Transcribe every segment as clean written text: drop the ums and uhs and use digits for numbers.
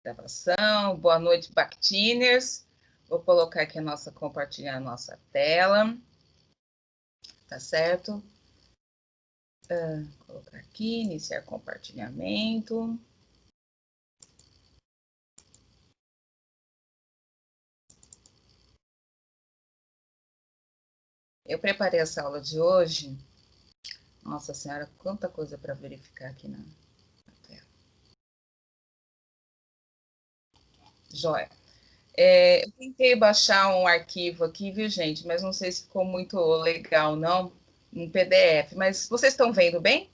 Gravação. Boa noite, Bactiners. Vou colocar aqui compartilhar a nossa tela. Tá certo? Colocar aqui, iniciar compartilhamento. Eu preparei essa aula de hoje. Nossa Senhora, quanta coisa para verificar aqui na tela. Joia. Eu tentei baixar um arquivo aqui, viu, gente? Mas não sei se ficou muito legal, não. Um PDF. Mas vocês estão vendo bem?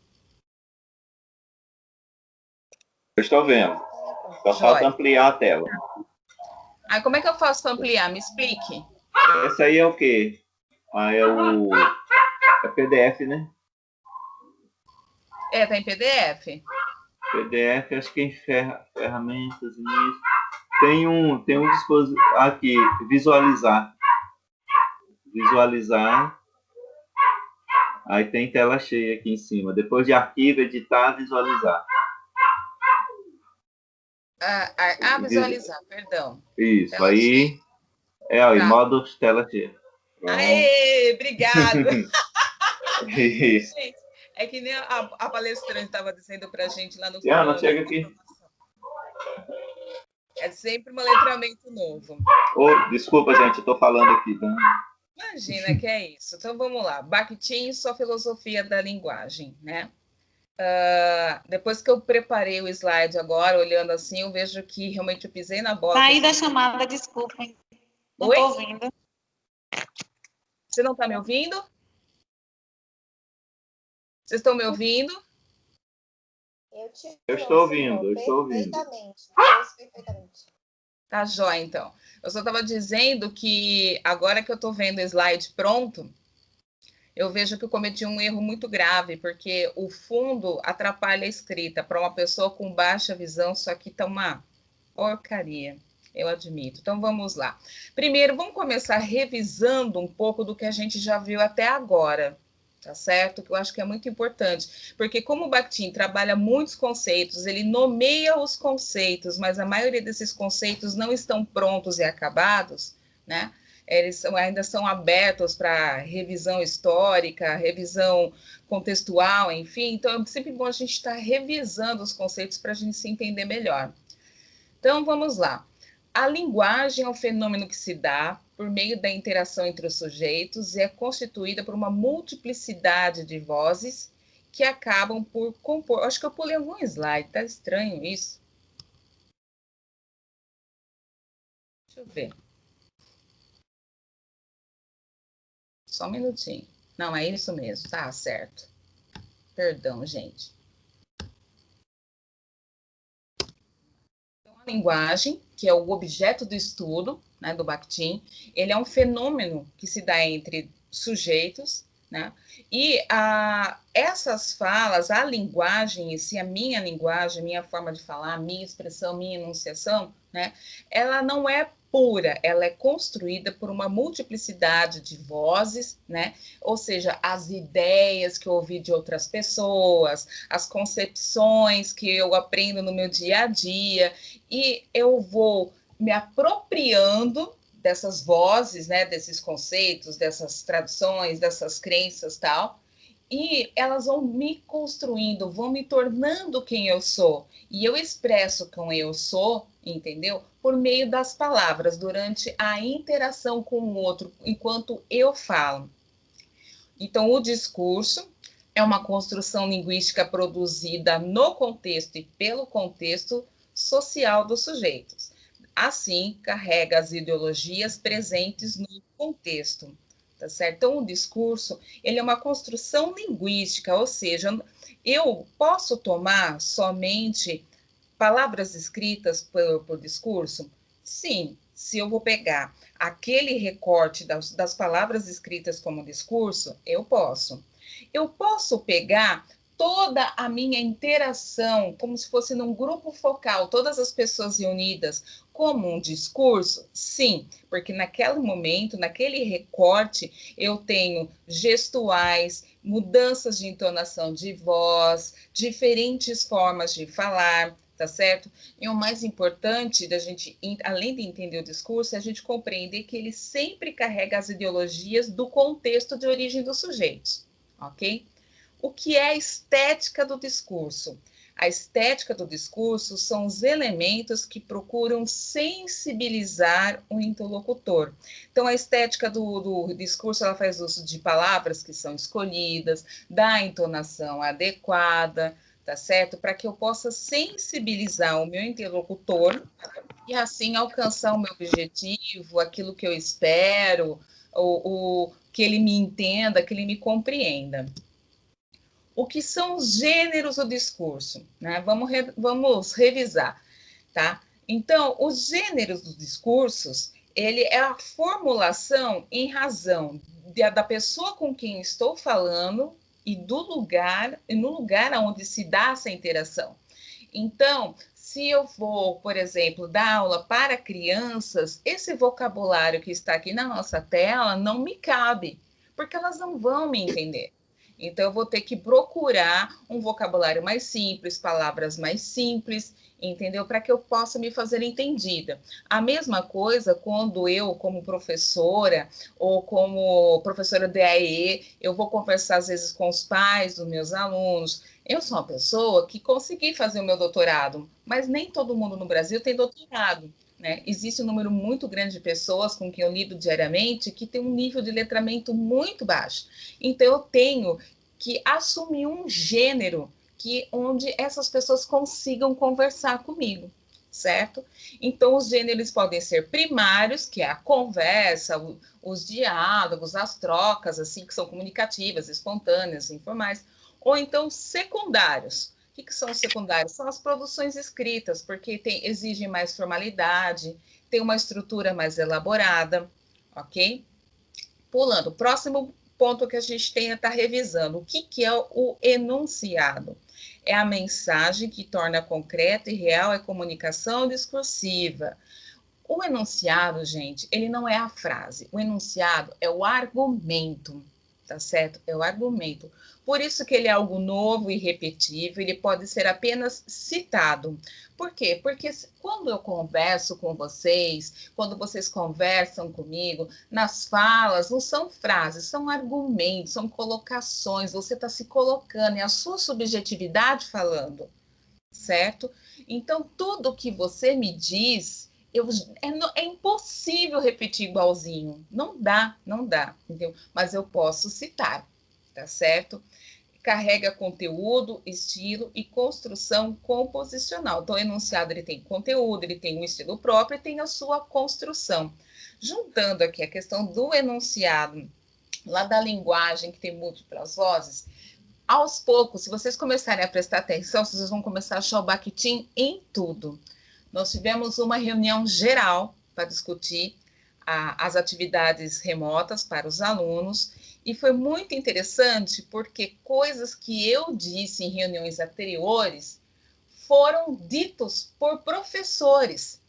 Eu estou vendo. Só falta ampliar a tela. Ah, como é que eu faço para ampliar? Me explique. Esse aí é o quê? É PDF, né? Tá em PDF? PDF, acho que é em ferramentas, nisso. Tem um dispositivo aqui, visualizar. Visualizar. Aí tem tela cheia aqui em cima. Depois de arquivo, editar, visualizar. Visualizar, perdão. Isso, tela aí cheia. Tá. Modo tela cheia. Pronto. Aê, obrigado. Isso. Gente, é que nem a palestrante estava dizendo para a gente lá no não chega aqui. É sempre um letramento novo. Desculpa, gente, eu estou falando aqui. Tá? Imagina que é isso. Então, vamos lá. Bakhtin, sua filosofia da linguagem, né? Depois que eu preparei o slide agora, olhando assim, eu vejo que realmente eu pisei na bola. Saí da chamada, desculpem. Não estou ouvindo. Você não está me ouvindo? Vocês estão me ouvindo? Eu estou ouvindo, eu estou ouvindo. Perfeitamente. Tá jóia, então. Eu só estava dizendo que agora que eu estou vendo o slide pronto, eu vejo que eu cometi um erro muito grave, porque o fundo atrapalha a escrita. Para uma pessoa com baixa visão, isso aqui tá uma porcaria, eu admito. Então, vamos lá. Primeiro, vamos começar revisando um pouco do que a gente já viu até agora, tá certo? Que eu acho que é muito importante, porque como o Bakhtin trabalha muitos conceitos, ele nomeia os conceitos, mas a maioria desses conceitos não estão prontos e acabados, né? Eles ainda são abertos para revisão histórica, revisão contextual, enfim. Então, é sempre bom a gente estar revisando os conceitos para a gente se entender melhor. Então, vamos lá. A linguagem é um fenômeno que se dá por meio da interação entre os sujeitos e é constituída por uma multiplicidade de vozes que acabam por compor... Acho que eu pulei algum slide, tá estranho isso? Deixa eu ver. Só um minutinho. Não, é isso mesmo, tá certo. Perdão, gente. Então, a linguagem, que é o objeto do estudo, né, do Bakhtin, ele é um fenômeno que se dá entre sujeitos, né? E essas falas, a linguagem em si, a minha linguagem, minha forma de falar, minha expressão, minha enunciação, né? Ela não é pura, ela é construída por uma multiplicidade de vozes, né? Ou seja, as ideias que eu ouvi de outras pessoas, as concepções que eu aprendo no meu dia a dia, e eu vou me apropriando dessas vozes, né, desses conceitos, dessas traduções, dessas crenças, tal, e elas vão me construindo, vão me tornando quem eu sou, e eu expresso quem eu sou, entendeu? Por meio das palavras, durante a interação com o outro, enquanto eu falo. Então, o discurso é uma construção linguística produzida no contexto e pelo contexto social dos sujeitos. Assim, carrega as ideologias presentes no contexto, tá certo? Então, o discurso, ele é uma construção linguística, ou seja, eu posso tomar somente palavras escritas por discurso? Sim, se eu vou pegar aquele recorte das palavras escritas como discurso, eu posso. Eu posso pegar toda a minha interação, como se fosse num grupo focal, todas as pessoas reunidas, como um discurso? Sim, porque naquele momento, naquele recorte, eu tenho gestuais, mudanças de entonação de voz, diferentes formas de falar, tá certo? E o mais importante da gente, além de entender o discurso, é a gente compreender que ele sempre carrega as ideologias do contexto de origem dos sujeitos, ok? O que é a estética do discurso? A estética do discurso são os elementos que procuram sensibilizar o interlocutor. Então, a estética do discurso, ela faz uso de palavras que são escolhidas, da entonação adequada, tá certo? Para que eu possa sensibilizar o meu interlocutor e assim alcançar o meu objetivo, aquilo que eu espero, o que ele me entenda, que ele me compreenda. O que são os gêneros do discurso, né? Vamos revisar, tá? Então, os gêneros dos discursos, ele é a formulação em razão da pessoa com quem estou falando e no lugar onde se dá essa interação. Então, se eu vou, por exemplo, dar aula para crianças, esse vocabulário que está aqui na nossa tela não me cabe, porque elas não vão me entender. Então, eu vou ter que procurar um vocabulário mais simples, palavras mais simples, entendeu? Para que eu possa me fazer entendida. A mesma coisa quando eu, como professora, ou como professora de AE, eu vou conversar, às vezes, com os pais dos meus alunos. Eu sou uma pessoa que consegui fazer o meu doutorado, mas nem todo mundo no Brasil tem doutorado. Né? Existe um número muito grande de pessoas com quem eu lido diariamente que tem um nível de letramento muito baixo. Então, eu tenho que assumir um gênero onde essas pessoas consigam conversar comigo, certo? Então, os gêneros podem ser primários, que é a conversa, os diálogos, as trocas, assim, que são comunicativas, espontâneas, informais, ou então secundários. O que são os secundários? São as produções escritas, porque exigem mais formalidade, tem uma estrutura mais elaborada, ok? Pulando, próximo ponto que a gente tem a estar revisando. O que é o enunciado? É a mensagem que torna concreta e real a comunicação discursiva. O enunciado, gente, ele não é a frase. O enunciado é o argumento, tá certo? É o argumento. Por isso que ele é algo novo e repetível, ele pode ser apenas citado. Por quê? Porque quando eu converso com vocês, quando vocês conversam comigo, nas falas, não são frases, são argumentos, são colocações, você está se colocando, é a sua subjetividade falando, certo? Então, tudo que você me diz, é impossível repetir igualzinho. Não dá, entendeu? Mas eu posso citar, tá certo? Carrega conteúdo, estilo e construção composicional. Então, o enunciado ele tem conteúdo, ele tem um estilo próprio e tem a sua construção. Juntando aqui a questão do enunciado, lá da linguagem que tem múltiplas vozes, aos poucos, se vocês começarem a prestar atenção, vocês vão começar a achar o Bakhtin em tudo. Nós tivemos uma reunião geral para discutir as atividades remotas para os alunos, e foi muito interessante porque coisas que eu disse em reuniões anteriores foram ditos por professores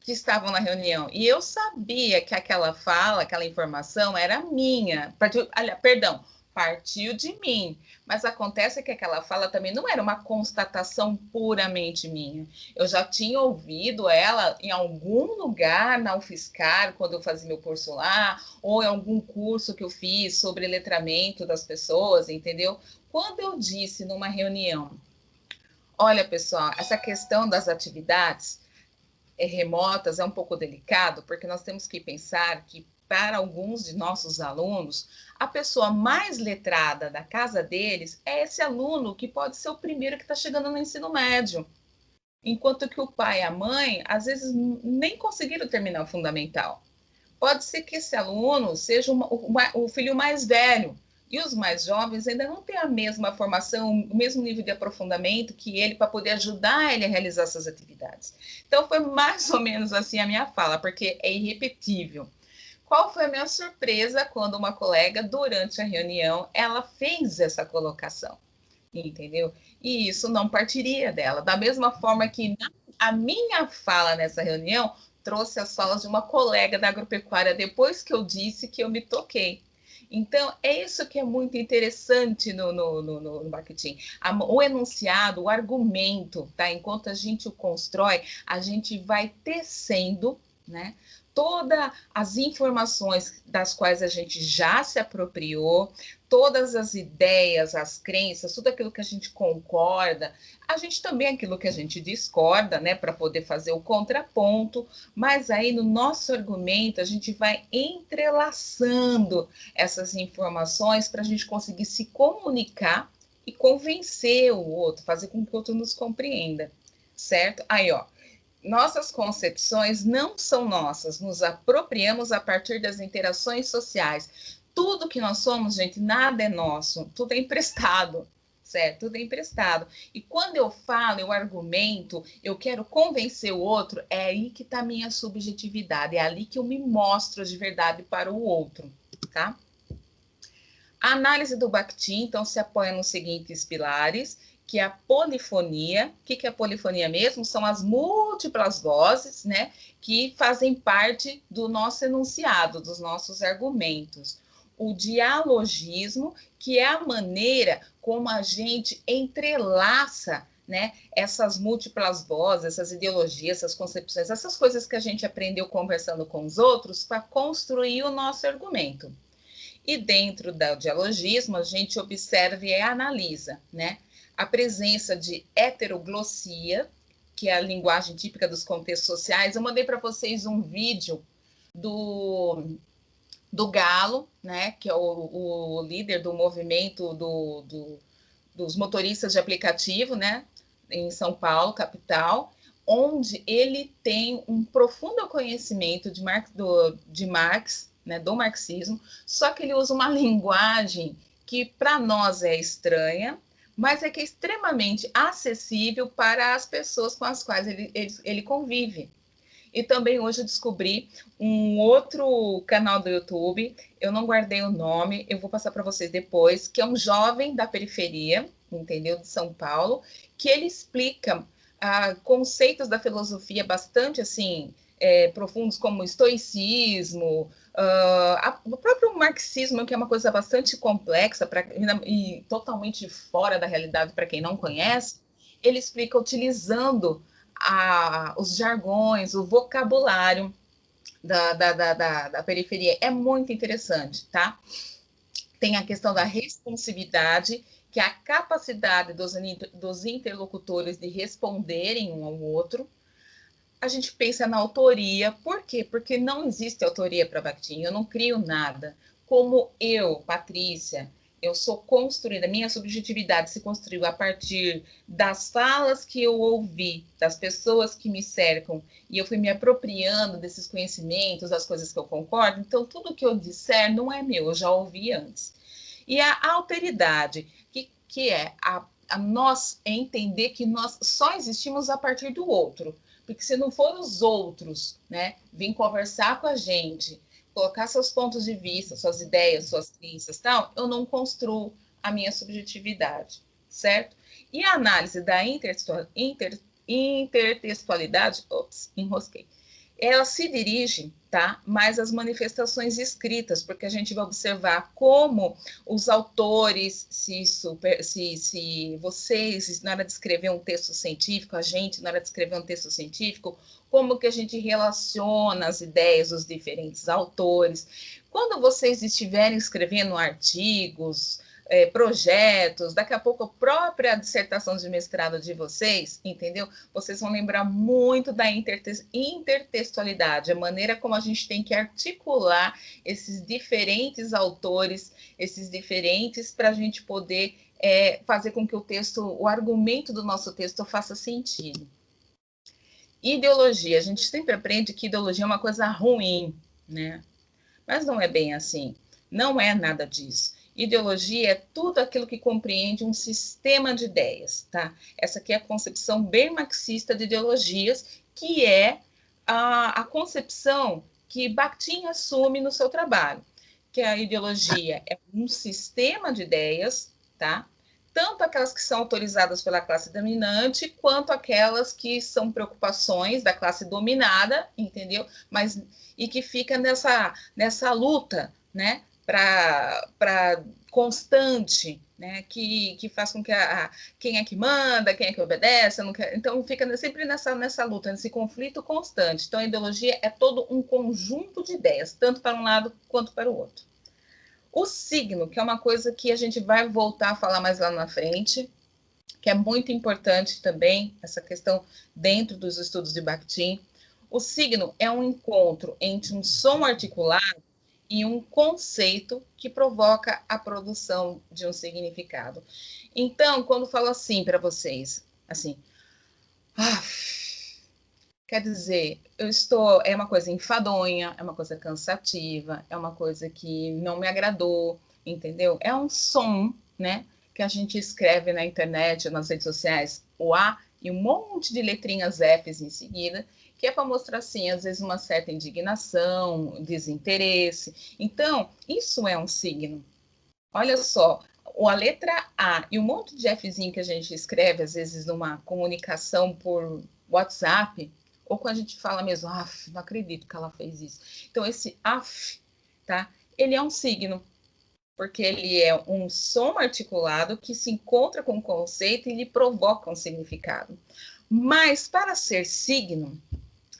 que estavam na reunião. E eu sabia que aquela fala, aquela informação era minha. Partiu de mim. Mas acontece que aquela fala também não era uma constatação puramente minha. Eu já tinha ouvido ela em algum lugar na UFSCar, quando eu fazia meu curso lá, ou em algum curso que eu fiz sobre letramento das pessoas, entendeu? Quando eu disse numa reunião, olha, pessoal, essa questão das atividades remotas é um pouco delicado, porque nós temos que pensar que para alguns de nossos alunos, a pessoa mais letrada da casa deles é esse aluno que pode ser o primeiro que está chegando no ensino médio. Enquanto que o pai e a mãe, às vezes, nem conseguiram terminar o fundamental. Pode ser que esse aluno seja o filho mais velho, e os mais jovens ainda não têm a mesma formação, o mesmo nível de aprofundamento que ele, para poder ajudar ele a realizar essas atividades. Então, foi mais ou menos assim a minha fala, porque é irrepetível. Qual foi a minha surpresa quando uma colega, durante a reunião, ela fez essa colocação, entendeu? E isso não partiria dela. Da mesma forma que a minha fala nessa reunião trouxe as falas de uma colega da agropecuária depois que eu disse que eu me toquei. Então, é isso que é muito interessante no Bakhtin. O enunciado, o argumento, tá? Enquanto a gente o constrói, a gente vai tecendo, né? Todas as informações das quais a gente já se apropriou, todas as ideias, as crenças, tudo aquilo que a gente concorda, a gente também aquilo que a gente discorda, né, para poder fazer o contraponto, mas aí no nosso argumento a gente vai entrelaçando essas informações para a gente conseguir se comunicar e convencer o outro, fazer com que o outro nos compreenda, certo? Aí, ó, nossas concepções não são nossas, nos apropriamos a partir das interações sociais. Tudo que nós somos, gente, nada é nosso, tudo é emprestado, certo? Tudo é emprestado. E quando eu falo, eu argumento, eu quero convencer o outro, é aí que está a minha subjetividade, é ali que eu me mostro de verdade para o outro, tá? A análise do Bakhtin, então, se apoia nos seguintes pilares, que é a polifonia. O que é a polifonia mesmo? São as múltiplas vozes, né, que fazem parte do nosso enunciado, dos nossos argumentos. O dialogismo, que é a maneira como a gente entrelaça, né, essas múltiplas vozes, essas ideologias, essas concepções, essas coisas que a gente aprendeu conversando com os outros para construir o nosso argumento. E dentro do dialogismo, a gente observa e analisa, né, a presença de heteroglossia, que é a linguagem típica dos contextos sociais. Eu mandei para vocês um vídeo do Galo, né, que é o líder do movimento dos motoristas de aplicativo, né, em São Paulo, capital, onde ele tem um profundo conhecimento de Marx, né, do marxismo, só que ele usa uma linguagem que para nós é estranha, mas é que é extremamente acessível para as pessoas com as quais ele convive. E também hoje eu descobri um outro canal do YouTube, eu não guardei o nome, eu vou passar para vocês depois, que é um jovem da periferia, entendeu, de São Paulo, que ele explica conceitos da filosofia bastante assim profundos, como estoicismo, o próprio marxismo, que é uma coisa bastante complexa e totalmente fora da realidade para quem não conhece. Ele explica utilizando os jargões, o vocabulário da periferia. É muito interessante, tá? Tem a questão da responsividade, que é a capacidade dos interlocutores de responderem um ao outro. A gente pensa na autoria. Por quê? Porque não existe autoria para Bakhtin. Eu não crio nada. Como eu, Patrícia, eu sou construída, minha subjetividade se construiu a partir das falas que eu ouvi, das pessoas que me cercam, e eu fui me apropriando desses conhecimentos, das coisas que eu concordo. Então, tudo que eu disser não é meu, eu já ouvi antes. E a alteridade, que é nós entender que nós só existimos a partir do outro. Porque se não for os outros, né, vir conversar com a gente, colocar seus pontos de vista, suas ideias, suas crenças, tal, eu não construo a minha subjetividade, certo? E a análise da intertextualidade, enrosquei, ela se dirige, tá, mais às manifestações escritas, porque a gente vai observar como os autores, se vocês, na hora de escrever um texto científico, a gente, na hora de escrever um texto científico, como que a gente relaciona as ideias dos diferentes autores. Quando vocês estiverem escrevendo artigos, projetos, daqui a pouco a própria dissertação de mestrado de vocês, entendeu? Vocês vão lembrar muito da intertextualidade, a maneira como a gente tem que articular esses diferentes autores, esses diferentes, para a gente poder fazer com que o argumento do nosso texto faça sentido. Ideologia, a gente sempre aprende que ideologia é uma coisa ruim, né? Mas não é bem assim, não é nada disso. Ideologia é tudo aquilo que compreende um sistema de ideias, tá? Essa aqui é a concepção bem marxista de ideologias, que é a concepção que Bakhtin assume no seu trabalho, que a ideologia é um sistema de ideias, tá? Tanto aquelas que são autorizadas pela classe dominante, quanto aquelas que são preocupações da classe dominada, entendeu? E que fica nessa luta, né? para constante, né, que faz com que quem é que manda, quem é que obedece, não quer, então fica sempre nessa luta, nesse conflito constante. Então a ideologia é todo um conjunto de ideias, tanto para um lado quanto para o outro. O signo, que é uma coisa que a gente vai voltar a falar mais lá na frente, que é muito importante também, essa questão dentro dos estudos de Bakhtin. O signo é um encontro entre um som articulado e um conceito que provoca a produção de um significado. Então, quando falo assim para vocês, assim, quer dizer, é uma coisa enfadonha, é uma coisa cansativa, é uma coisa que não me agradou, entendeu? É um som, né, que a gente escreve na internet, nas redes sociais, o A e um monte de letrinhas Fs em seguida, que é para mostrar, assim, às vezes uma certa indignação, desinteresse. Então, isso é um signo. Olha só, a letra A e um monte de Fzinho que a gente escreve, às vezes, numa comunicação por WhatsApp, ou quando a gente fala mesmo, não acredito que ela fez isso. Então, esse af, tá? Ele é um signo, porque ele é um som articulado que se encontra com o conceito e lhe provoca um significado. Mas, para ser signo,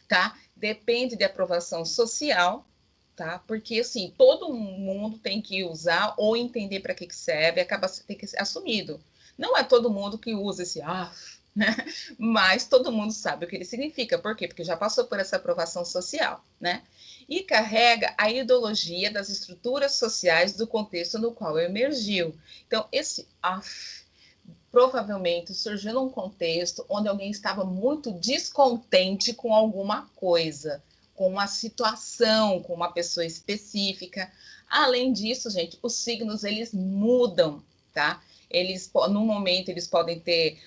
tá? Depende de aprovação social, tá? Porque, assim, todo mundo tem que usar ou entender para que serve, tem que ser assumido. Não é todo mundo que usa esse né? Mas todo mundo sabe o que ele significa. Por quê? Porque já passou por essa aprovação social, né? E carrega a ideologia das estruturas sociais do contexto no qual emergiu. Então, esse provavelmente surgiu num contexto onde alguém estava muito descontente com alguma coisa, com uma situação, com uma pessoa específica. Além disso, gente, os signos, eles mudam, tá? Eles, no momento, eles podem ter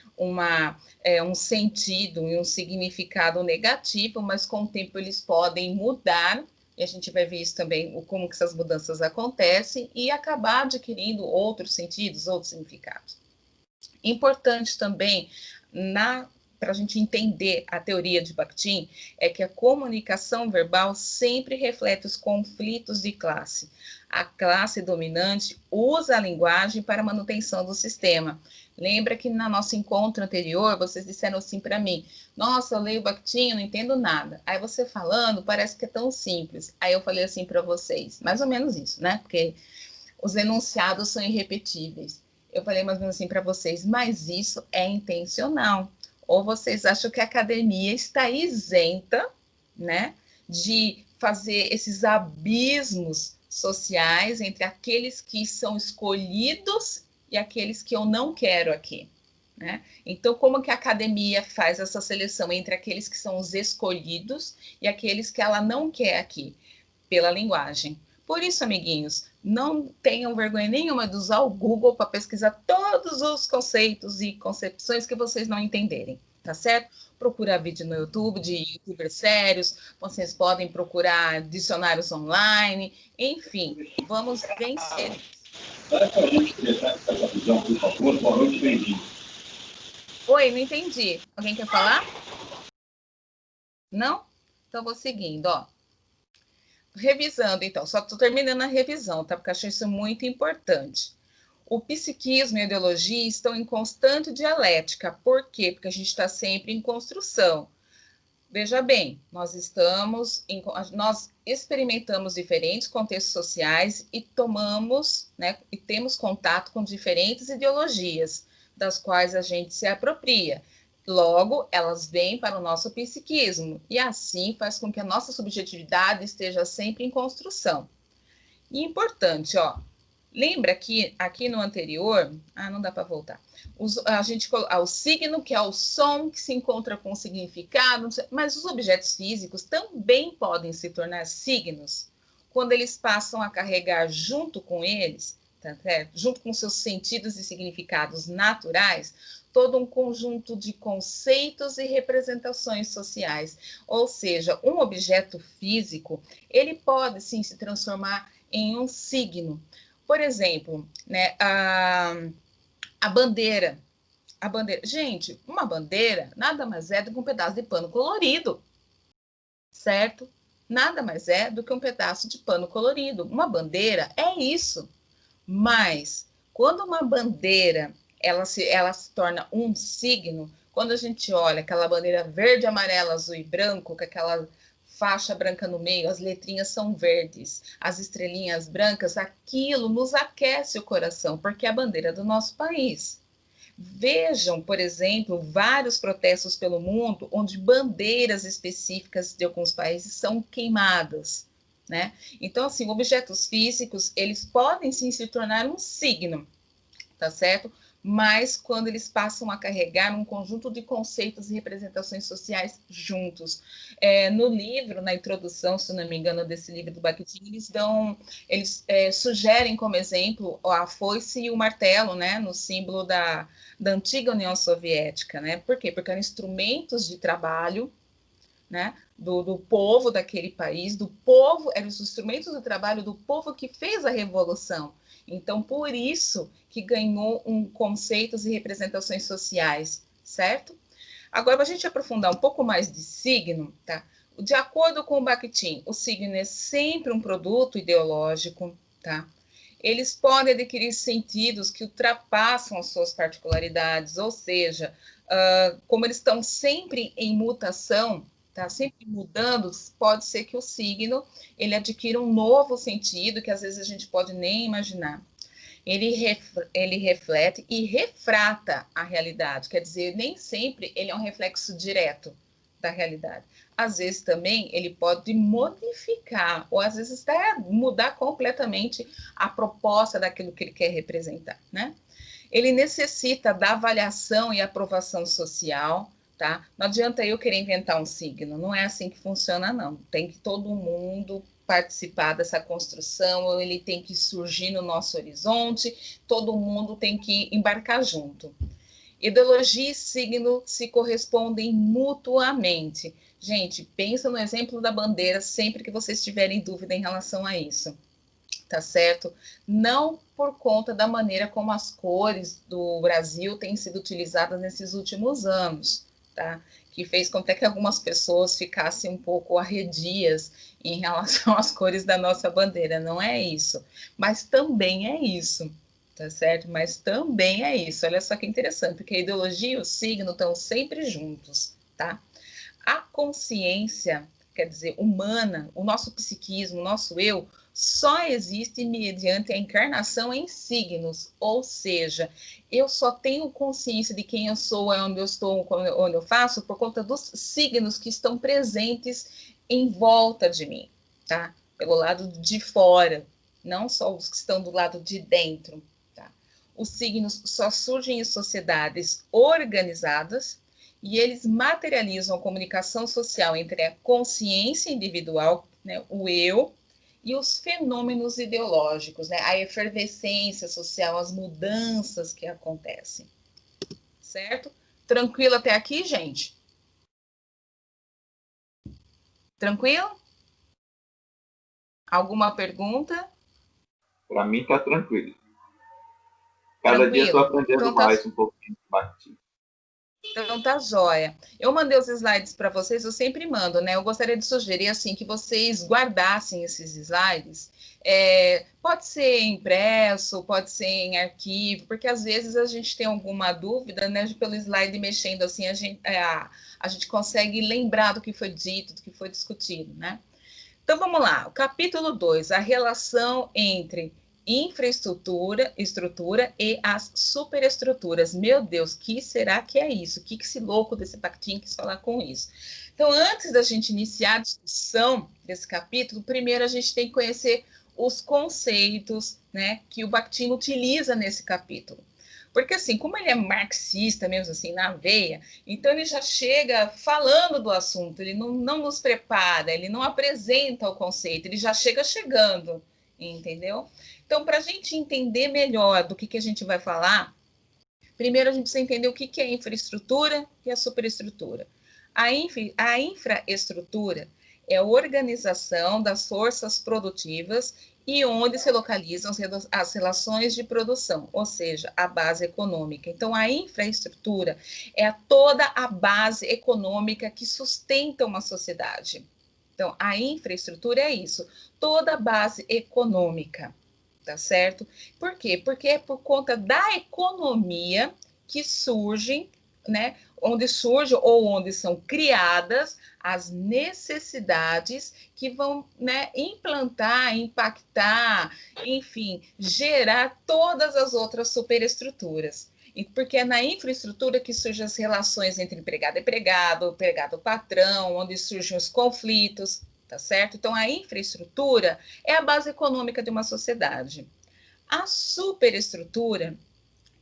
um sentido e um significado negativo, mas com o tempo eles podem mudar, e a gente vai ver isso também, como que essas mudanças acontecem, e acabar adquirindo outros sentidos, outros significados. Importante também, para a gente entender a teoria de Bakhtin, é que a comunicação verbal sempre reflete os conflitos de classe. A classe dominante usa a linguagem para a manutenção do sistema. Lembra que no nosso encontro anterior, vocês disseram assim para mim, nossa, eu leio Bakhtin, eu não entendo nada. Aí você falando, parece que é tão simples. Aí eu falei assim para vocês, mais ou menos isso, né? Porque os enunciados são irrepetíveis. Eu falei mais ou menos assim para vocês, mas isso é intencional. Ou vocês acham que a academia está isenta, né, de fazer esses abismos sociais entre aqueles que são escolhidos e aqueles que eu não quero aqui, né? Então, como que a academia faz essa seleção entre aqueles que são os escolhidos e aqueles que ela não quer aqui? Pela linguagem. Por isso, amiguinhos, não tenham vergonha nenhuma de usar o Google para pesquisar todos os conceitos e concepções que vocês não entenderem, tá certo? Procurar vídeo no YouTube de youtubers sérios, vocês podem procurar dicionários online, enfim, vamos vencer. Oi, não entendi. Alguém quer falar? Não? Então vou seguindo, ó. Revisando, então, só estou terminando a revisão, tá? Porque eu acho isso muito importante. O psiquismo e a ideologia estão em constante dialética. Por quê? Porque a gente está sempre em construção. Veja bem, nós experimentamos diferentes contextos sociais e né, e temos contato com diferentes ideologias, das quais a gente se apropria. Logo, elas vêm para o nosso psiquismo, e assim faz com que a nossa subjetividade esteja sempre em construção. E importante, ó, lembra que aqui no anterior, não dá para voltar, o signo, que é o som que se encontra com o significado, mas os objetos físicos também podem se tornar signos quando eles passam a carregar junto com eles, tá certo? Junto com seus sentidos e significados naturais, todo um conjunto de conceitos e representações sociais. Ou seja, um objeto físico, ele pode sim se transformar em um signo. Por exemplo, né, a bandeira. A bandeira. Gente, uma bandeira nada mais é do que um pedaço de pano colorido, certo? nada mais é do que um pedaço de pano colorido. Uma bandeira é isso. Mas, quando uma bandeira ela se torna um signo, quando a gente olha aquela bandeira verde, amarelo, azul e branco, com aquela faixa branca no meio, as letrinhas são verdes, as estrelinhas brancas, aquilo nos aquece o coração, porque é a bandeira do nosso país. Vejam, por exemplo, vários protestos pelo mundo onde bandeiras específicas de alguns países são queimadas, né? Então, assim, objetos físicos, eles podem sim se tornar um signo, tá certo? Mas quando eles passam a carregar um conjunto de conceitos e representações sociais juntos. No livro, na introdução, se não me engano, desse livro do Bakhtin, eles sugerem como exemplo a foice e o martelo, né, no símbolo da antiga União Soviética, né? Por quê? Porque eram instrumentos de trabalho, né, do povo daquele país, eram os instrumentos de trabalho do povo que fez a revolução. Então, por isso que ganhou conceitos e representações sociais, certo? Agora, para a gente aprofundar um pouco mais de signo, tá? De acordo com o Bakhtin, o signo é sempre um produto ideológico, tá? Eles podem adquirir sentidos que ultrapassam as suas particularidades, ou seja, como eles estão sempre em mutação, tá sempre mudando, pode ser que o signo ele adquira um novo sentido que às vezes a gente pode nem imaginar. Ele reflete e refrata a realidade, quer dizer, nem sempre ele é um reflexo direto da realidade. Às vezes também ele pode modificar, ou às vezes até mudar completamente a proposta daquilo que ele quer representar, né? Ele necessita da avaliação e aprovação social, tá? Não adianta eu querer inventar um signo, não é assim que funciona, não. Tem que todo mundo participar dessa construção, ele tem que surgir no nosso horizonte, todo mundo tem que embarcar junto. Ideologia e signo se correspondem mutuamente. Gente, pensa no exemplo da bandeira sempre que vocês tiverem dúvida em relação a isso. Tá certo? Não por conta da maneira como as cores do Brasil têm sido utilizadas nesses últimos anos, tá? Que fez com que algumas pessoas ficassem um pouco arredias em relação às cores da nossa bandeira. Não é isso, mas também é isso, tá certo? Mas também é isso. Olha só que interessante, porque a ideologia e o signo estão sempre juntos, tá? A consciência, quer dizer, humana, o nosso psiquismo, o nosso eu, só existe mediante a encarnação em signos, ou seja, eu só tenho consciência de quem eu sou, onde eu estou, onde eu faço, por conta dos signos que estão presentes em volta de mim, tá? Pelo lado de fora, não só os que estão do lado de dentro, tá? Os signos só surgem em sociedades organizadas e eles materializam a comunicação social entre a consciência individual, né, o eu, e os fenômenos ideológicos, né, a efervescência social, as mudanças que acontecem. Certo? Tranquilo até aqui, gente? Tranquilo? Alguma pergunta? Para mim está tranquilo. Cada dia estou aprendendo então, mais um pouquinho de Bakhtin. Então tá jóia. Eu mandei os slides para vocês, eu sempre mando, né? Eu gostaria de sugerir assim que vocês guardassem esses slides. Pode ser impresso, pode ser em arquivo, porque às vezes a gente tem alguma dúvida, né? Pelo slide mexendo assim, a gente consegue lembrar do que foi dito, do que foi discutido, né? Então vamos lá, o capítulo 2, a relação entre infraestrutura, estrutura e as superestruturas. Meu Deus, que será que é isso? O que esse louco desse Bakhtin quis falar com isso? Então, antes da gente iniciar a discussão desse capítulo, primeiro a gente tem que conhecer os conceitos, né, que o Bakhtin utiliza nesse capítulo. Porque, assim, como ele é marxista mesmo, assim, na veia, então ele já chega falando do assunto, ele não nos prepara, ele não apresenta o conceito, ele já chega chegando, entendeu? Então, para a gente entender melhor do que a gente vai falar, primeiro a gente precisa entender o que é a infraestrutura e a superestrutura. A infraestrutura é a organização das forças produtivas e onde se localizam as relações de produção, ou seja, a base econômica. Então, a infraestrutura é toda a base econômica que sustenta uma sociedade, Então, a infraestrutura é isso, toda a base econômica, tá certo? Por quê? Porque é por conta da economia que surgem, né, onde surge ou onde são criadas as necessidades que vão, né, implantar, impactar, enfim, gerar todas as outras superestruturas. Porque é na infraestrutura que surgem as relações entre empregado e empregado, empregado-patrão, onde surgem os conflitos, tá certo? Então, a infraestrutura é a base econômica de uma sociedade. A superestrutura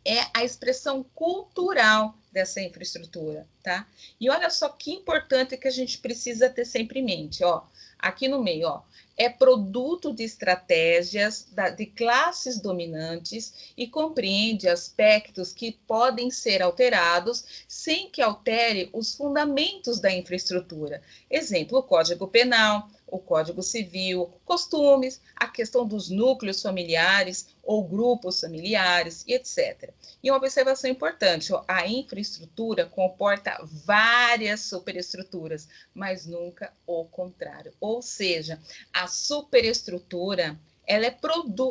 é a expressão cultural dessa infraestrutura, tá? E olha só que importante que a gente precisa ter sempre em mente, ó. Aqui no meio, ó, é produto de estratégias de classes dominantes e compreende aspectos que podem ser alterados sem que altere os fundamentos da infraestrutura. Exemplo, o Código Penal, o Código Civil, costumes, a questão dos núcleos familiares ou grupos familiares, e etc. E uma observação importante, ó, a infraestrutura comporta várias superestruturas, mas nunca o contrário. Ou seja, a superestrutura,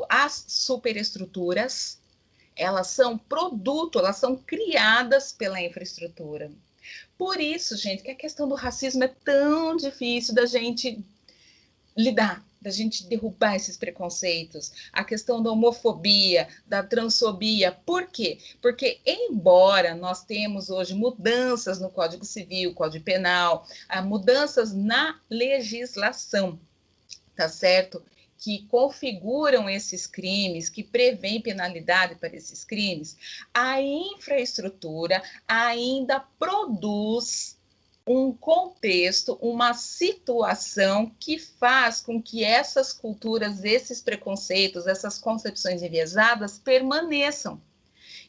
as superestruturas, elas são produto, elas são criadas pela infraestrutura. Por isso, gente, que a questão do racismo é tão difícil da gente lidar, da gente derrubar esses preconceitos, a questão da homofobia, da transfobia. Por quê? Porque, embora nós temos hoje mudanças no Código Civil, Código Penal, mudanças na legislação, tá certo? Que configuram esses crimes, que prevêem penalidade para esses crimes, a infraestrutura ainda produz um contexto, uma situação que faz com que essas culturas, esses preconceitos, essas concepções enviesadas permaneçam.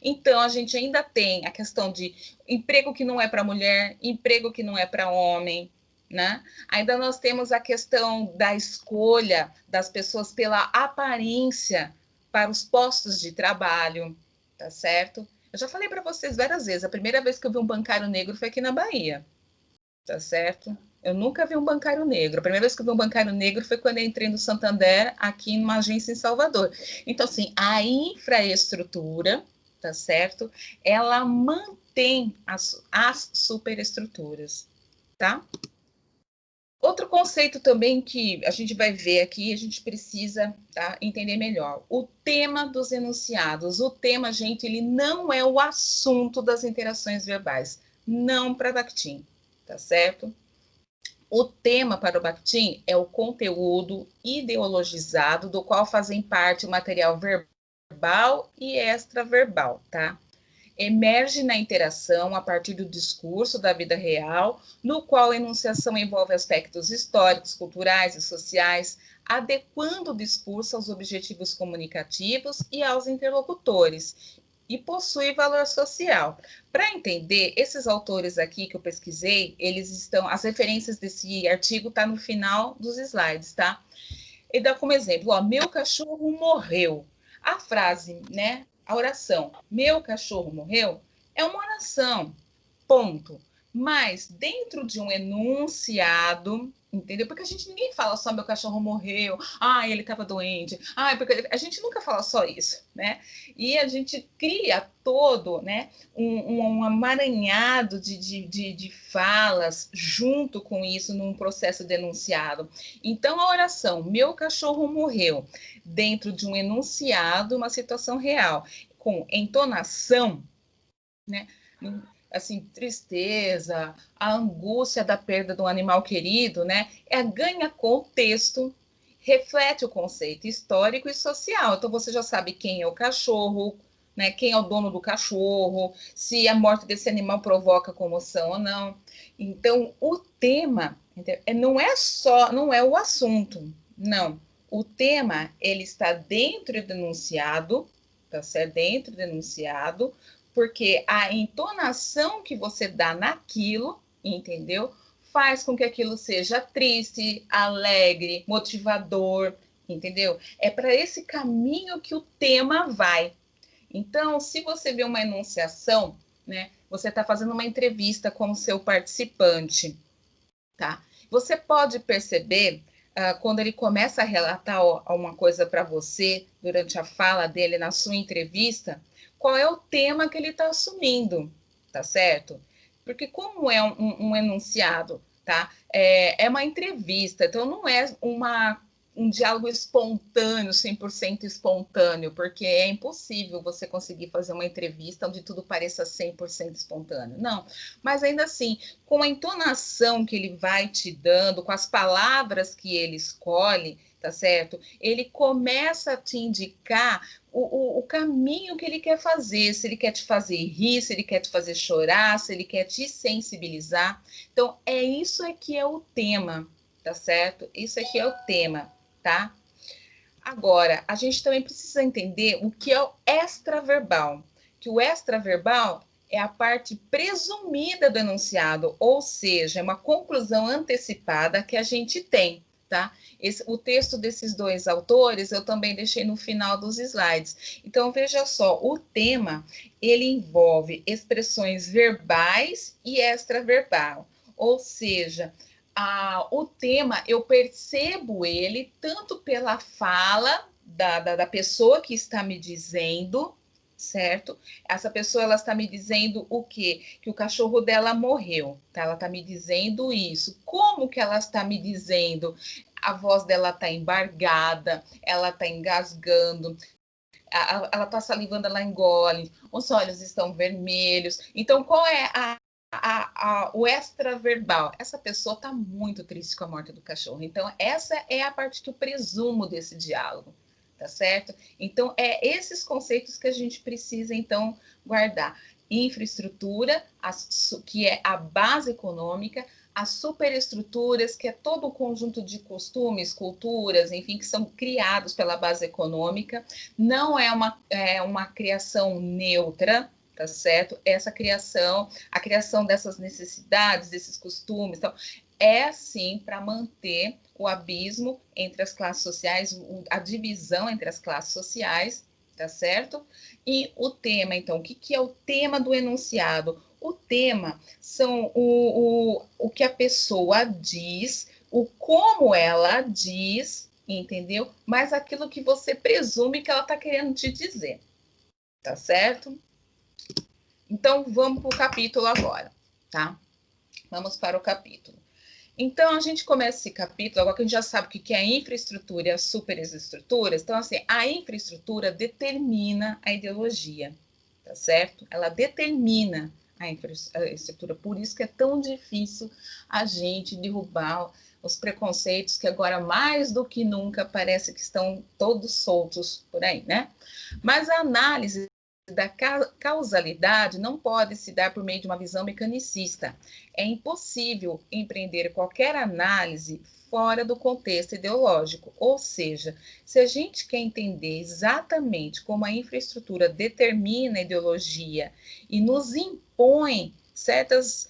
Então, a gente ainda tem a questão de emprego que não é para mulher, emprego que não é para homem, né? Ainda nós temos a questão da escolha das pessoas pela aparência para os postos de trabalho, tá certo? Eu já falei para vocês várias vezes, a primeira vez que eu vi um bancário negro foi aqui na Bahia. Tá certo? Eu nunca vi um bancário negro. A primeira vez que eu vi um bancário negro foi quando eu entrei no Santander, aqui numa agência em Salvador. Então, assim, a infraestrutura, tá certo? Ela mantém as superestruturas, tá? Outro conceito também que a gente vai ver aqui, a gente precisa, tá, entender melhor. O tema dos enunciados. O tema, gente, ele não é o assunto das interações verbais. Não para Bakhtin. Tá certo? O tema para o Bakhtin é o conteúdo ideologizado do qual fazem parte o material verbal e extraverbal, tá? Emerge na interação a partir do discurso da vida real, no qual a enunciação envolve aspectos históricos, culturais e sociais, adequando o discurso aos objetivos comunicativos e aos interlocutores, e possui valor social. Para entender, esses autores aqui que eu pesquisei, eles estão, as referências desse artigo tá no final dos slides, tá? E dá como exemplo, ó, meu cachorro morreu. A frase, né, a oração, meu cachorro morreu, é uma oração, ponto. Mas dentro de um enunciado, entendeu? Porque ninguém fala só meu cachorro morreu, ele estava doente, porque a gente nunca fala só isso, né? E a gente cria todo, né, um amaranhado de falas junto com isso num processo de enunciado. Então, a oração, meu cachorro morreu, dentro de um enunciado, uma situação real, com entonação, né? Assim, tristeza, a angústia da perda de um animal querido, né? Ganha contexto, reflete o conceito histórico e social. Então, você já sabe quem é o cachorro, né? Quem é o dono do cachorro, se a morte desse animal provoca comoção ou não. Então, o tema não é o assunto, não. O tema, ele está dentro do enunciado, tá certo? Dentro do enunciado, porque a entonação que você dá naquilo, entendeu? Faz com que aquilo seja triste, alegre, motivador, entendeu? É para esse caminho que o tema vai. Então, se você vê uma enunciação, né, você está fazendo uma entrevista com o seu participante, tá? Você pode perceber, quando ele começa a relatar uma coisa para você, durante a fala dele na sua entrevista, qual é o tema que ele está assumindo, tá certo? Porque como é um enunciado, tá? É uma entrevista, então não é um diálogo espontâneo, 100% espontâneo, porque é impossível você conseguir fazer uma entrevista onde tudo pareça 100% espontâneo. Não, mas ainda assim, com a entonação que ele vai te dando, com as palavras que ele escolhe, tá certo? Ele começa a te indicar o caminho que ele quer fazer, se ele quer te fazer rir, se ele quer te fazer chorar, se ele quer te sensibilizar. Então, isso aqui é o tema, tá certo? Isso aqui é o tema, tá? Agora, a gente também precisa entender o que é o extraverbal, que o extraverbal é a parte presumida do enunciado, ou seja, é uma conclusão antecipada que a gente tem, tá? O texto desses dois autores eu também deixei no final dos slides. Então, veja só, o tema, ele envolve expressões verbais e extraverbal, ou seja, o tema, eu percebo ele tanto pela fala da pessoa que está me dizendo, certo? Essa pessoa, ela está me dizendo o quê? Que o cachorro dela morreu, tá? Ela está me dizendo isso. Como que ela está me dizendo? A voz dela está embargada, ela está engasgando, ela está salivando, ela engole, os olhos estão vermelhos. Então, qual é o extraverbal? Essa pessoa está muito triste com a morte do cachorro. Então, essa é a parte que eu presumo desse diálogo, tá certo? Então, esses conceitos que a gente precisa, então, guardar. Infraestrutura, que é a base econômica, as superestruturas, que é todo o conjunto de costumes, culturas, enfim, que são criados pela base econômica. Não é uma criação neutra, tá certo? Essa criação, a criação dessas necessidades, desses costumes, então, é sim para manter o abismo entre as classes sociais, a divisão entre as classes sociais, tá certo? E o tema, então, o que é o tema do enunciado? O tema são o que a pessoa diz, o como ela diz, entendeu? Mas aquilo que você presume que ela está querendo te dizer, tá certo? Então, vamos para o capítulo agora, tá? Vamos para o capítulo. Então, a gente começa esse capítulo, agora que a gente já sabe o que é a infraestrutura e as superestruturas. Então, assim, a infraestrutura determina a ideologia, tá certo? Ela determina a infraestrutura, por isso que é tão difícil a gente derrubar os preconceitos que agora, mais do que nunca, parece que estão todos soltos por aí, né? Mas a análise da causalidade não pode se dar por meio de uma visão mecanicista. É impossível empreender qualquer análise fora do contexto ideológico, ou seja, se a gente quer entender exatamente como a infraestrutura determina a ideologia e nos impõe certas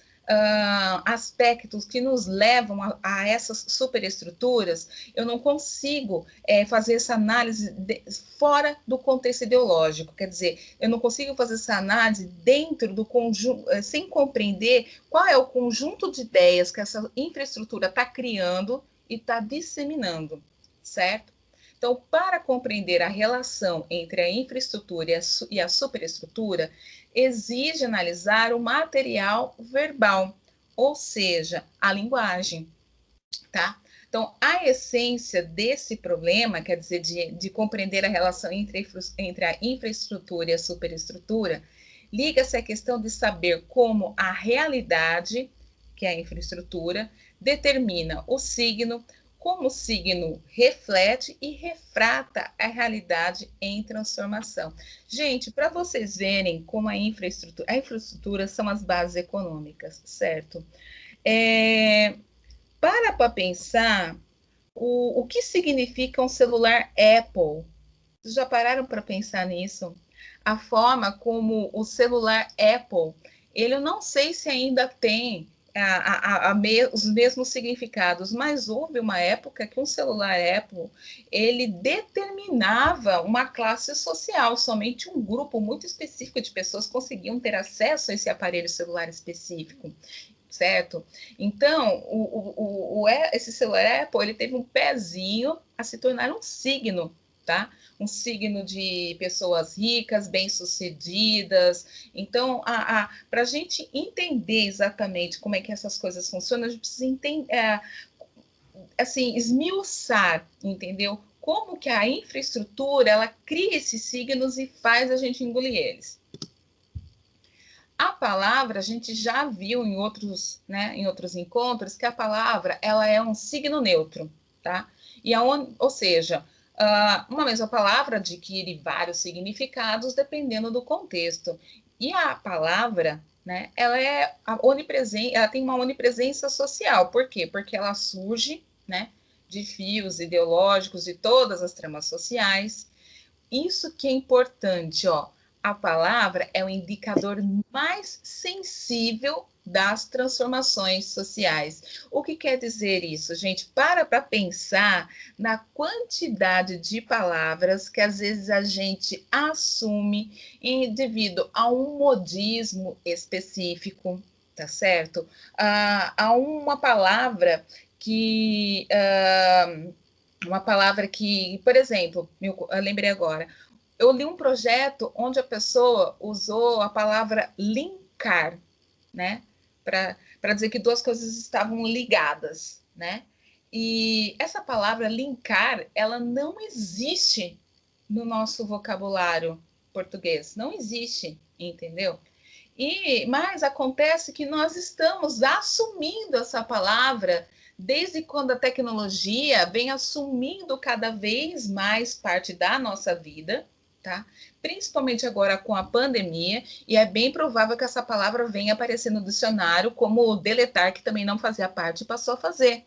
aspectos que nos levam a essas superestruturas, eu não consigo fazer essa análise fora do contexto ideológico. Quer dizer, eu não consigo fazer essa análise dentro do conjunto, sem compreender qual é o conjunto de ideias que essa infraestrutura está criando e está disseminando, certo? Então, para compreender a relação entre a infraestrutura e a superestrutura, exige analisar o material verbal, ou seja, a linguagem, tá? Então, a essência desse problema, quer dizer, de compreender a relação entre a infraestrutura e a superestrutura, liga-se à questão de saber como a realidade, que é a infraestrutura, determina o signo, como o signo reflete e refrata a realidade em transformação. Gente, para vocês verem como a infraestrutura são as bases econômicas, certo? Para pensar o que significa um celular Apple. Vocês já pararam para pensar nisso? A forma como o celular Apple, eu não sei se ainda tem os mesmos significados, mas houve uma época que um celular Apple, ele determinava uma classe social, somente um grupo muito específico de pessoas conseguiam ter acesso a esse aparelho celular específico. certo? Então, esse celular Apple, ele teve um pezinho a se tornar um signo, tá? Um signo de pessoas ricas, bem-sucedidas. Então, para a gente entender exatamente como é que essas coisas funcionam, a gente precisa entender, assim, esmiuçar, entendeu? Como que a infraestrutura, ela cria esses signos e faz a gente engolir eles. A palavra, a gente já viu em outros encontros, que a palavra, ela é um signo neutro, tá? Ou seja, uma mesma palavra adquire vários significados dependendo do contexto. E a palavra, né, ela tem uma onipresença social. Por quê? Porque ela surge, né, de fios ideológicos de todas as tramas sociais. Isso que é importante, ó. A palavra é o indicador mais sensível das transformações sociais. O que quer dizer isso, gente? Para pensar na quantidade de palavras que às vezes a gente assume devido a um modismo específico, tá certo? Há uma palavra que... por exemplo, eu lembrei agora, eu li um projeto onde a pessoa usou a palavra linkar, né? Para dizer que duas coisas estavam ligadas, né? E essa palavra linkar, ela não existe no nosso vocabulário português. Não existe, entendeu? Mas acontece que nós estamos assumindo essa palavra desde quando a tecnologia vem assumindo cada vez mais parte da nossa vida, tá? Principalmente agora com a pandemia, e é bem provável que essa palavra venha aparecer no dicionário como deletar, que também não fazia parte, e passou a fazer.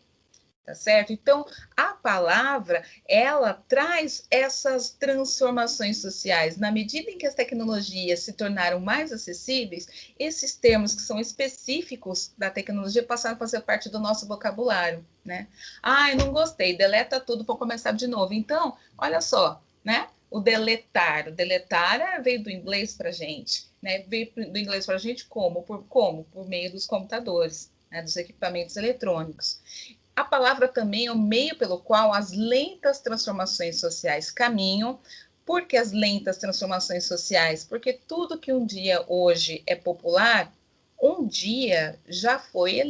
Tá certo? Então, a palavra, ela traz essas transformações sociais. Na medida em que as tecnologias se tornaram mais acessíveis, esses termos que são específicos da tecnologia passaram a fazer parte do nosso vocabulário, né? Ai, não gostei, deleta tudo, vou começar de novo. Então, olha só, né? O deletar veio do inglês para a gente, né? Veio do inglês para a gente como? Por meio dos computadores, né? Dos equipamentos eletrônicos. A palavra também é o meio pelo qual as lentas transformações sociais caminham. Por que as lentas transformações sociais? Porque tudo que um dia hoje é popular, um dia já foi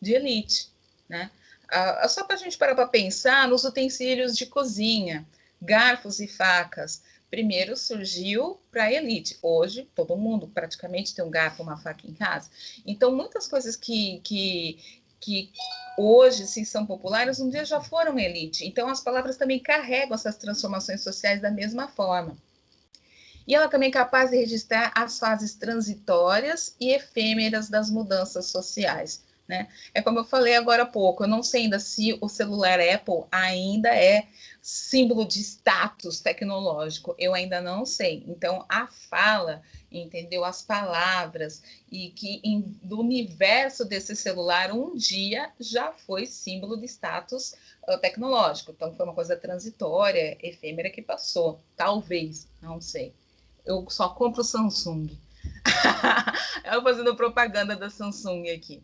de elite, né? Só para a gente parar para pensar nos utensílios de cozinha, garfos e facas. Primeiro surgiu para a elite. Hoje, todo mundo praticamente tem um garfo, uma faca em casa. Então, muitas coisas que hoje, se são populares, um dia já foram elite. Então, as palavras também carregam essas transformações sociais da mesma forma. E ela também é capaz de registrar as fases transitórias e efêmeras das mudanças sociais, né? É como eu falei agora há pouco, eu não sei ainda se o celular Apple ainda é símbolo de status tecnológico, eu ainda não sei. Então, a fala, entendeu? As palavras, e que do universo desse celular, um dia já foi símbolo de status tecnológico. Então, foi uma coisa transitória, efêmera que passou. Talvez, não sei. Eu só compro Samsung. Eu fazendo propaganda da Samsung aqui.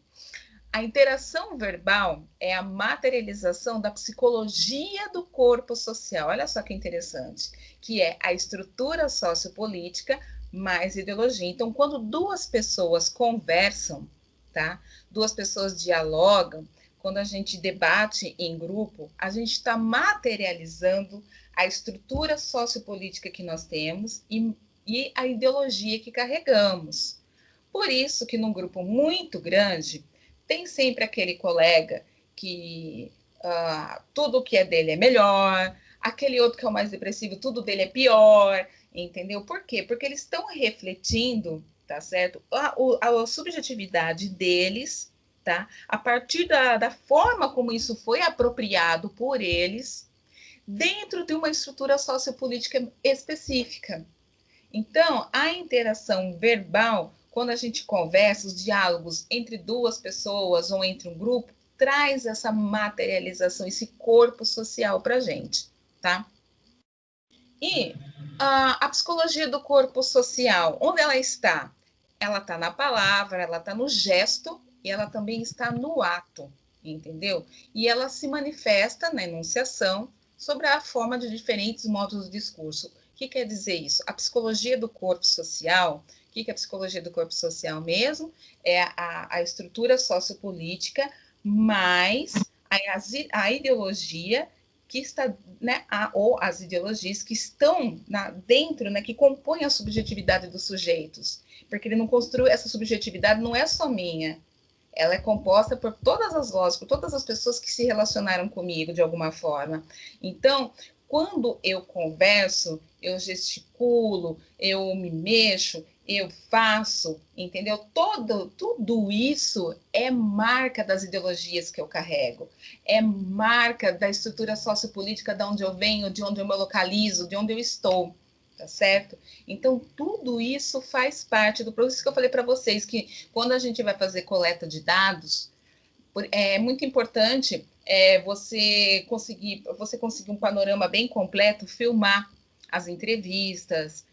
A interação verbal é a materialização da psicologia do corpo social. Olha só que interessante, que é a estrutura sociopolítica mais ideologia. Então, quando duas pessoas conversam, tá? Duas pessoas dialogam, quando a gente debate em grupo, a gente está materializando a estrutura sociopolítica que nós temos e a ideologia que carregamos. Por isso que num grupo muito grande, tem sempre aquele colega que tudo que é dele é melhor, aquele outro que é o mais depressivo, tudo dele é pior, entendeu? Por quê? Porque eles estão refletindo, tá certo? A subjetividade deles, tá? A partir da forma como isso foi apropriado por eles, dentro de uma estrutura sociopolítica específica. Então, a interação verbal, quando a gente conversa, os diálogos entre duas pessoas ou entre um grupo, traz essa materialização, esse corpo social para a gente, tá? E a psicologia do corpo social, onde ela está? Ela está na palavra, ela está no gesto e ela também está no ato, entendeu? E ela se manifesta na enunciação sobre a forma de diferentes modos de discurso. O que quer dizer isso? A psicologia do corpo social, o que é a psicologia do corpo social mesmo? É a estrutura sociopolítica mais a ideologia que está, né, ou as ideologias que estão dentro, né, que compõem a subjetividade dos sujeitos, porque ele não construi, essa subjetividade não é só minha, ela é composta por todas as vozes, por todas as pessoas que se relacionaram comigo de alguma forma. Então, quando eu converso, eu gesticulo, eu me mexo, eu faço, entendeu? Tudo isso é marca das ideologias que eu carrego, é marca da estrutura sociopolítica de onde eu venho, de onde eu me localizo, de onde eu estou, tá certo? Então, tudo isso faz parte do processo que eu falei para vocês, que quando a gente vai fazer coleta de dados, é muito importante você conseguir um panorama bem completo, filmar as entrevistas.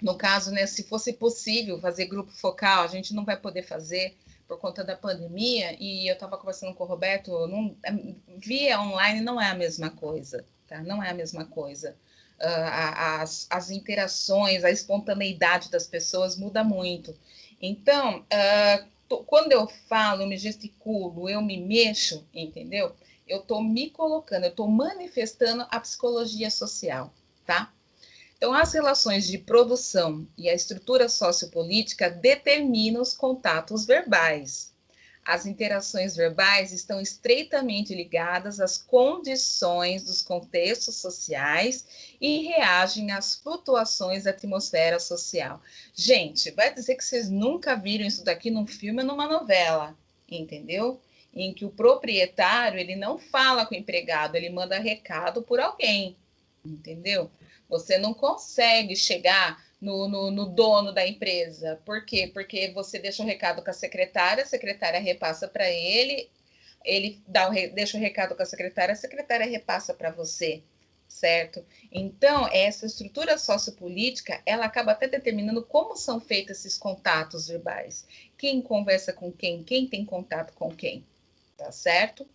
No caso, né, se fosse possível fazer grupo focal, a gente não vai poder fazer por conta da pandemia, e eu estava conversando com o Roberto, via online não é a mesma coisa, tá? Não é a mesma coisa. As interações, a espontaneidade das pessoas muda muito. Então, quando eu falo, eu me gesticulo, eu me mexo, entendeu? Eu estou me colocando, eu estou manifestando a psicologia social, tá? Então, as relações de produção e a estrutura sociopolítica determinam os contatos verbais. As interações verbais estão estreitamente ligadas às condições dos contextos sociais e reagem às flutuações da atmosfera social. Gente, vai dizer que vocês nunca viram isso daqui num filme ou numa novela, entendeu? Em que o proprietário, ele não fala com o empregado, ele manda recado por alguém, entendeu? Você não consegue chegar no dono da empresa. Por quê? Porque você deixa um recado com a secretária repassa para ele, ele deixa o recado com a secretária repassa para você, certo? Então, essa estrutura sociopolítica, ela acaba até determinando como são feitos esses contatos verbais. Quem conversa com quem tem contato com quem, tá certo?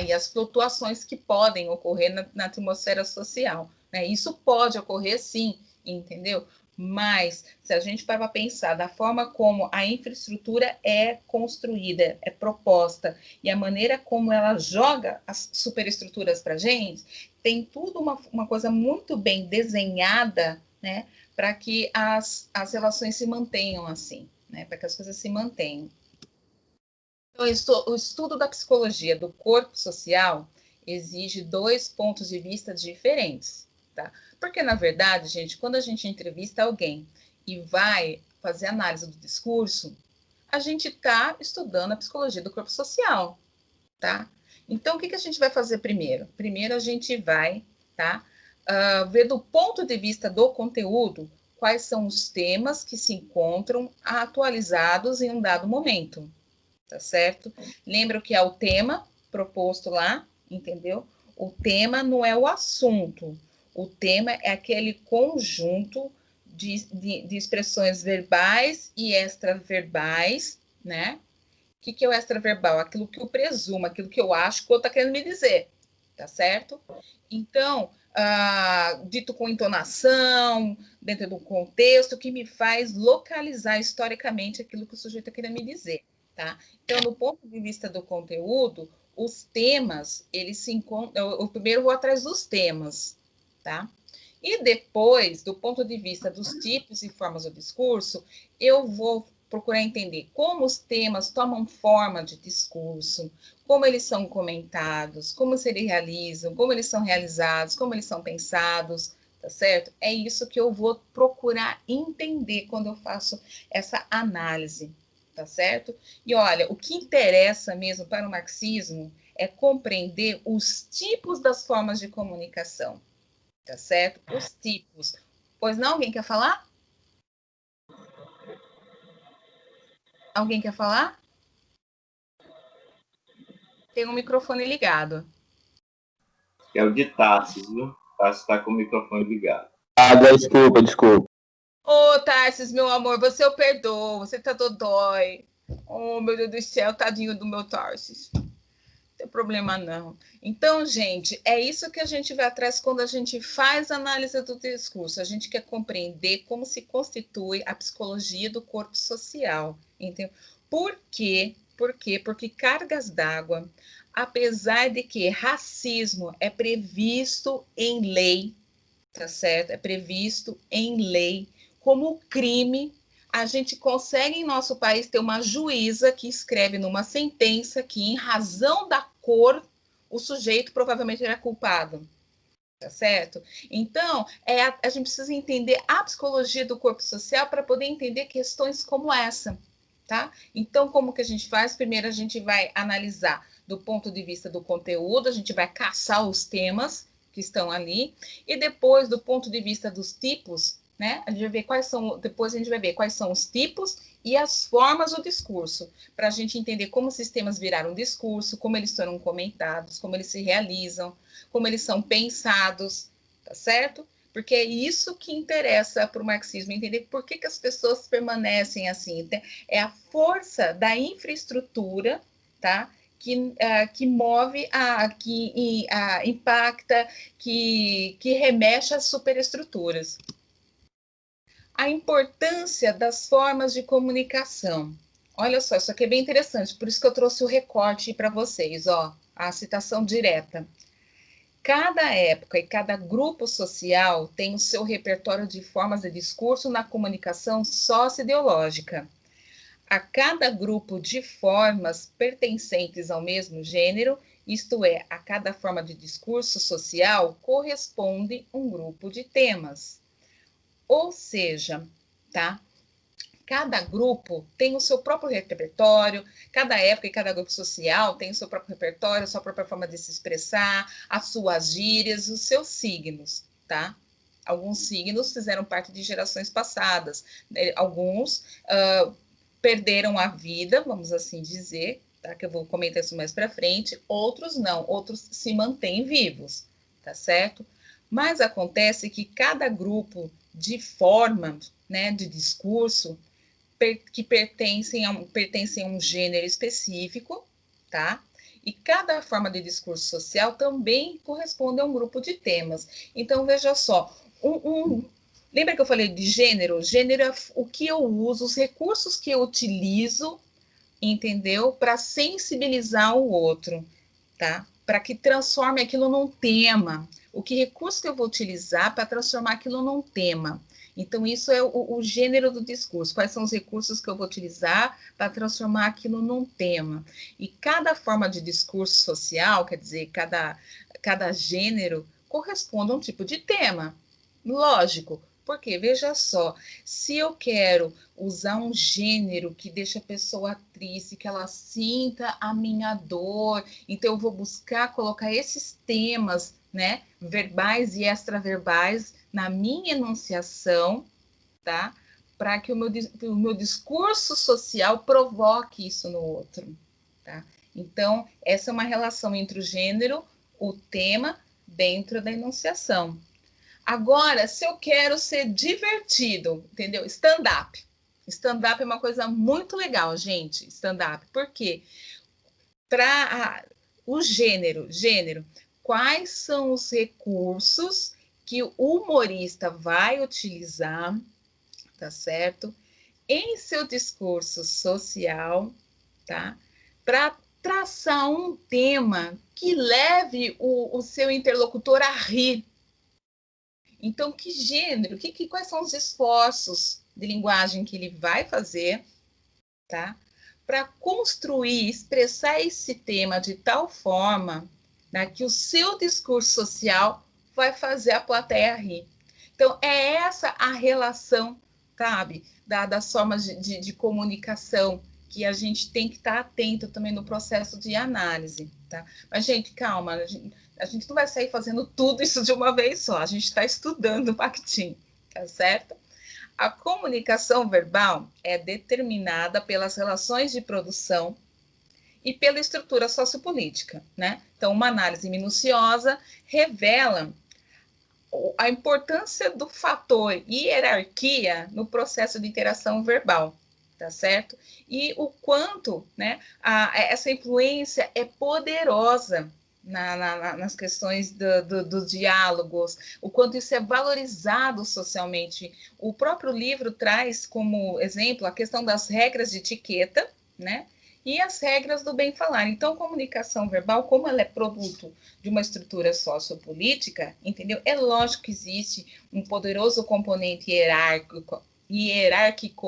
E as flutuações que podem ocorrer na atmosfera social, né? Isso pode ocorrer sim, entendeu? Mas, se a gente para pensar da forma como a infraestrutura é construída, é proposta, e a maneira como ela joga as superestruturas para a gente, tem tudo uma coisa muito bem desenhada, né? Para que as relações se mantenham assim, né? Para que as coisas se mantenham. Então, o estudo da psicologia do corpo social exige 2 pontos de vista diferentes, tá? Porque, na verdade, gente, quando a gente entrevista alguém e vai fazer análise do discurso, a gente está estudando a psicologia do corpo social, tá? Então, o que a gente vai fazer primeiro? Primeiro, a gente vai, tá, ver do ponto de vista do conteúdo quais são os temas que se encontram atualizados em um dado momento. Tá certo? Lembra que é o tema proposto lá, entendeu? O tema não é o assunto. O tema é aquele conjunto de expressões verbais e extraverbais, né? O que é o extraverbal? Aquilo que eu presumo, aquilo que eu acho que o outro está querendo me dizer, tá certo? Então, dito com entonação, dentro do contexto, que me faz localizar historicamente aquilo que o sujeito está querendo me dizer. Tá? Então, do ponto de vista do conteúdo, os temas, eles se encontram. Eu primeiro vou atrás dos temas, tá? E depois, do ponto de vista dos tipos e formas do discurso, eu vou procurar entender como os temas tomam forma de discurso, como eles são comentados, como se eles realizam, como eles são realizados, como eles são pensados, tá certo? É isso que eu vou procurar entender quando eu faço essa análise. Tá certo? E olha, o que interessa mesmo para o marxismo é compreender os tipos das formas de comunicação, tá certo? Os tipos. Pois não, alguém quer falar? Alguém quer falar? Tem um microfone ligado. É o de Tarsis, viu? Tarsis está com o microfone ligado. Desculpa. Ô, Tarsis, meu amor, você eu perdoo, você tá dodói. Oh, meu Deus do céu, tadinho do meu Tarsis. Não tem problema não. Então, gente, é isso que a gente vai atrás quando a gente faz análise do discurso. A gente quer compreender como se constitui a psicologia do corpo social. Entendeu? Por quê? Por quê? Porque cargas d'água, apesar de que racismo é previsto em lei, tá certo? É previsto em lei como crime. A gente consegue em nosso país ter uma juíza que escreve numa sentença que, em razão da cor, o sujeito provavelmente era culpado. Tá certo? Então, a gente precisa entender a psicologia do corpo social para poder entender questões como essa. Tá? Então, como que a gente faz? Primeiro, a gente vai analisar do ponto de vista do conteúdo, a gente vai caçar os temas que estão ali, e depois, do ponto de vista dos tipos, né? A gente vai ver quais são, depois a gente vai ver quais são os tipos e as formas do discurso, para a gente entender como os sistemas viraram discurso, como eles foram comentados, como eles se realizam, como eles são pensados, tá certo? Porque é isso que interessa para o marxismo, entender por que as pessoas permanecem assim. É a força da infraestrutura, tá? Que move, que impacta, que remexe às superestruturas. A importância das formas de comunicação. Olha só, isso aqui é bem interessante, por isso que eu trouxe o recorte para vocês, ó, a citação direta. Cada época e cada grupo social tem o seu repertório de formas de discurso na comunicação socioideológica. A cada grupo de formas pertencentes ao mesmo gênero, isto é, a cada forma de discurso social, corresponde um grupo de temas. Ou seja, tá? Cada grupo tem o seu próprio repertório, cada época e cada grupo social tem o seu próprio repertório, a sua própria forma de se expressar, as suas gírias, os seus signos, tá? Alguns signos fizeram parte de gerações passadas, alguns perderam a vida, vamos assim dizer, tá? Que eu vou comentar isso mais para frente, outros não, outros se mantêm vivos, tá certo? Mas acontece que cada grupo de forma, né, de discurso, que pertencem a um gênero específico, tá? E cada forma de discurso social também corresponde a um grupo de temas. Então, veja só, lembra que eu falei de gênero? Gênero é o que eu uso, os recursos que eu utilizo, entendeu? Para sensibilizar o outro, tá? Para que transforme aquilo num tema. O que recurso que eu vou utilizar para transformar aquilo num tema? Então, isso é o gênero do discurso. Quais são os recursos que eu vou utilizar para transformar aquilo num tema? E cada forma de discurso social, quer dizer, cada gênero, corresponde a um tipo de tema. Lógico, porque veja só, se eu quero usar um gênero que deixa a pessoa triste, que ela sinta a minha dor, então eu vou buscar colocar esses temas, né, verbais e extraverbais na minha enunciação, tá? Para que o meu discurso social provoque isso no outro, tá? Então, essa é uma relação entre o gênero, o tema, dentro da enunciação. Agora, se eu quero ser divertido, entendeu? Stand-up. Stand-up é uma coisa muito legal, gente. Stand-up. Por quê? Para o gênero, quais são os recursos que o humorista vai utilizar, tá certo? Em seu discurso social, tá? Para traçar um tema que leve o seu interlocutor a rir. Então, que gênero, quais são os esforços de linguagem que ele vai fazer, tá? Para construir, expressar esse tema de tal forma, né, que o seu discurso social vai fazer a plateia rir. Então, é essa a relação, sabe, das formas de comunicação que a gente tem que estar atento também no processo de análise, tá? Mas, gente, calma, a gente não vai sair fazendo tudo isso de uma vez só, a gente está estudando o Bakhtin, tá certo? A comunicação verbal é determinada pelas relações de produção e pela estrutura sociopolítica, né? Então, uma análise minuciosa revela a importância do fator hierarquia no processo de interação verbal, tá certo? E o quanto, né, essa influência é poderosa nas questões dos diálogos, o quanto isso é valorizado socialmente. O próprio livro traz como exemplo a questão das regras de etiqueta, né? E as regras do bem falar. Então, comunicação verbal, como ela é produto de uma estrutura sociopolítica, entendeu? É lógico que existe um poderoso componente hierárquico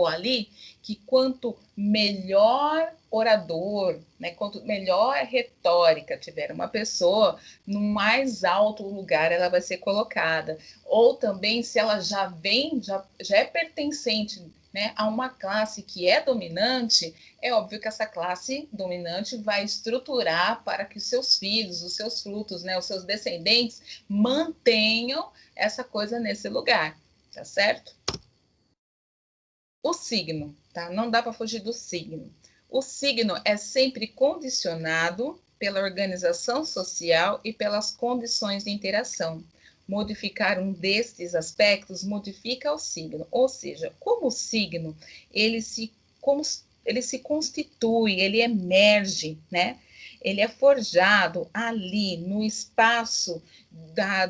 ali, que quanto melhor orador, né, quanto melhor retórica tiver uma pessoa, no mais alto lugar ela vai ser colocada. Ou também, se ela já é pertencente, né, a uma classe que é dominante, é óbvio que essa classe dominante vai estruturar para que os seus filhos, os seus frutos, né, os seus descendentes mantenham essa coisa nesse lugar, tá certo? O signo, tá? Não dá para fugir do signo. O signo é sempre condicionado pela organização social e pelas condições de interação. Modificar um destes aspectos modifica o signo. Ou seja, como o signo ele se constitui, ele emerge, né? Ele é forjado ali no espaço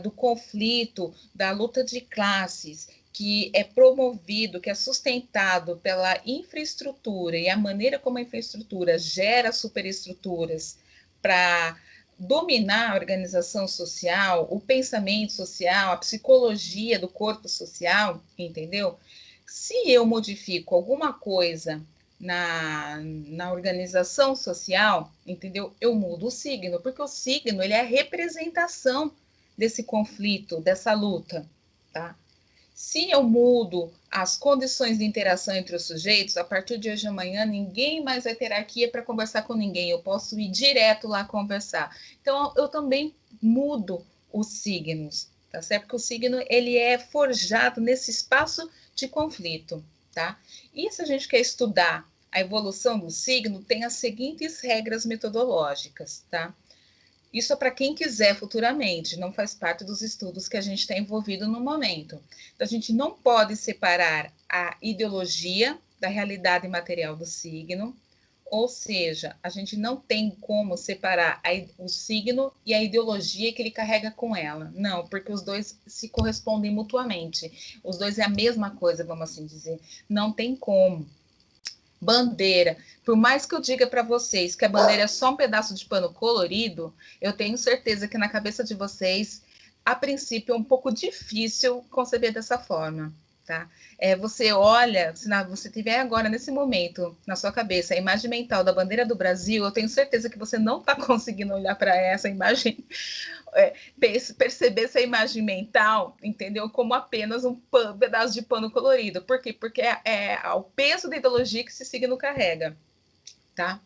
do conflito, da luta de classes, que é promovido, que é sustentado pela infraestrutura e a maneira como a infraestrutura gera superestruturas para dominar a organização social, o pensamento social, a psicologia do corpo social, entendeu? Se eu modifico alguma coisa na organização social, entendeu? Eu mudo o signo, porque o signo ele é a representação desse conflito, dessa luta, tá? Se eu mudo as condições de interação entre os sujeitos, a partir de hoje e amanhã, ninguém mais vai ter hierarquia para conversar com ninguém. Eu posso ir direto lá conversar. Então, eu também mudo os signos, tá certo? Porque o signo, ele é forjado nesse espaço de conflito, tá? E se a gente quer estudar a evolução do signo, tem as seguintes regras metodológicas, tá? Isso é para quem quiser futuramente, não faz parte dos estudos que a gente está envolvido no momento. Então, a gente não pode separar a ideologia da realidade material do signo, ou seja, a gente não tem como separar o signo e a ideologia que ele carrega com ela. Não, porque os dois se correspondem mutuamente. Os dois é a mesma coisa, vamos assim dizer. Não tem como. Bandeira. Por mais que eu diga para vocês que a bandeira é só um pedaço de pano colorido, eu tenho certeza que na cabeça de vocês, a princípio, é um pouco difícil conceber dessa forma, tá? Você olha, se você tiver agora, nesse momento, na sua cabeça, a imagem mental da bandeira do Brasil, eu tenho certeza que você não está conseguindo olhar para essa imagem, perceber essa imagem mental, entendeu? Como apenas um pedaço de pano colorido. Por quê? Porque é o peso da ideologia que esse signo carrega, tá?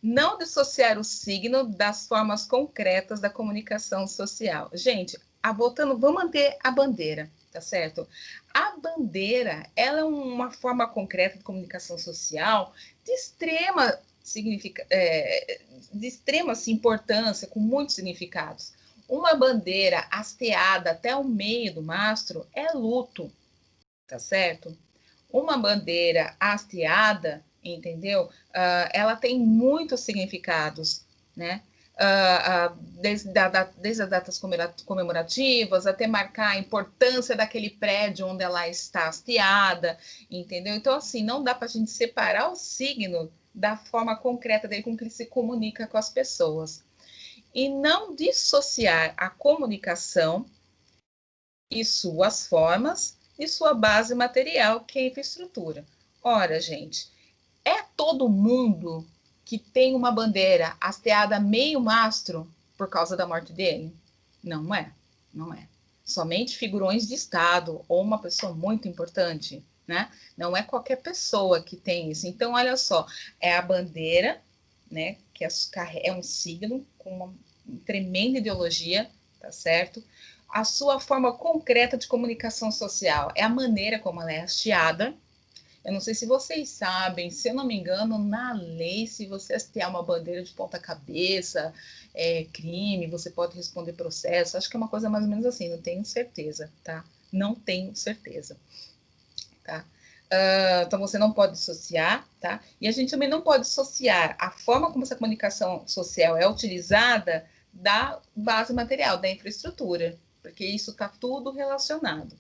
Não dissociar o signo das formas concretas da comunicação social. Gente, vamos manter a bandeira, tá certo? A bandeira, ela é uma forma concreta de comunicação social de extrema assim, importância, com muitos significados. Uma bandeira hasteada até o meio do mastro é luto, tá certo? Uma bandeira hasteada, entendeu? Ela tem muitos significados, né? Desde as datas comemorativas até marcar a importância daquele prédio onde ela está hasteada, entendeu? Então, assim, não dá para a gente separar o signo da forma concreta dele com que ele se comunica com as pessoas. E não dissociar a comunicação e suas formas e sua base material, que é a infraestrutura. Ora, gente, é todo mundo que tem uma bandeira hasteada meio mastro por causa da morte dele? Não é, não é. Somente figurões de Estado ou uma pessoa muito importante, né? Não é qualquer pessoa que tem isso. Então, olha só, é a bandeira, né? Que é um signo com uma tremenda ideologia, tá certo? A sua forma concreta de comunicação social é a maneira como ela é hasteada. Eu não sei se vocês sabem, se eu não me engano, na lei, se você hastear uma bandeira de ponta cabeça, crime, você pode responder processo. Acho que é uma coisa mais ou menos assim, não tenho certeza, tá? Não tenho certeza, tá? Então, você não pode dissociar, tá? E a gente também não pode dissociar a forma como essa comunicação social é utilizada da base material, da infraestrutura, porque isso está tudo relacionado.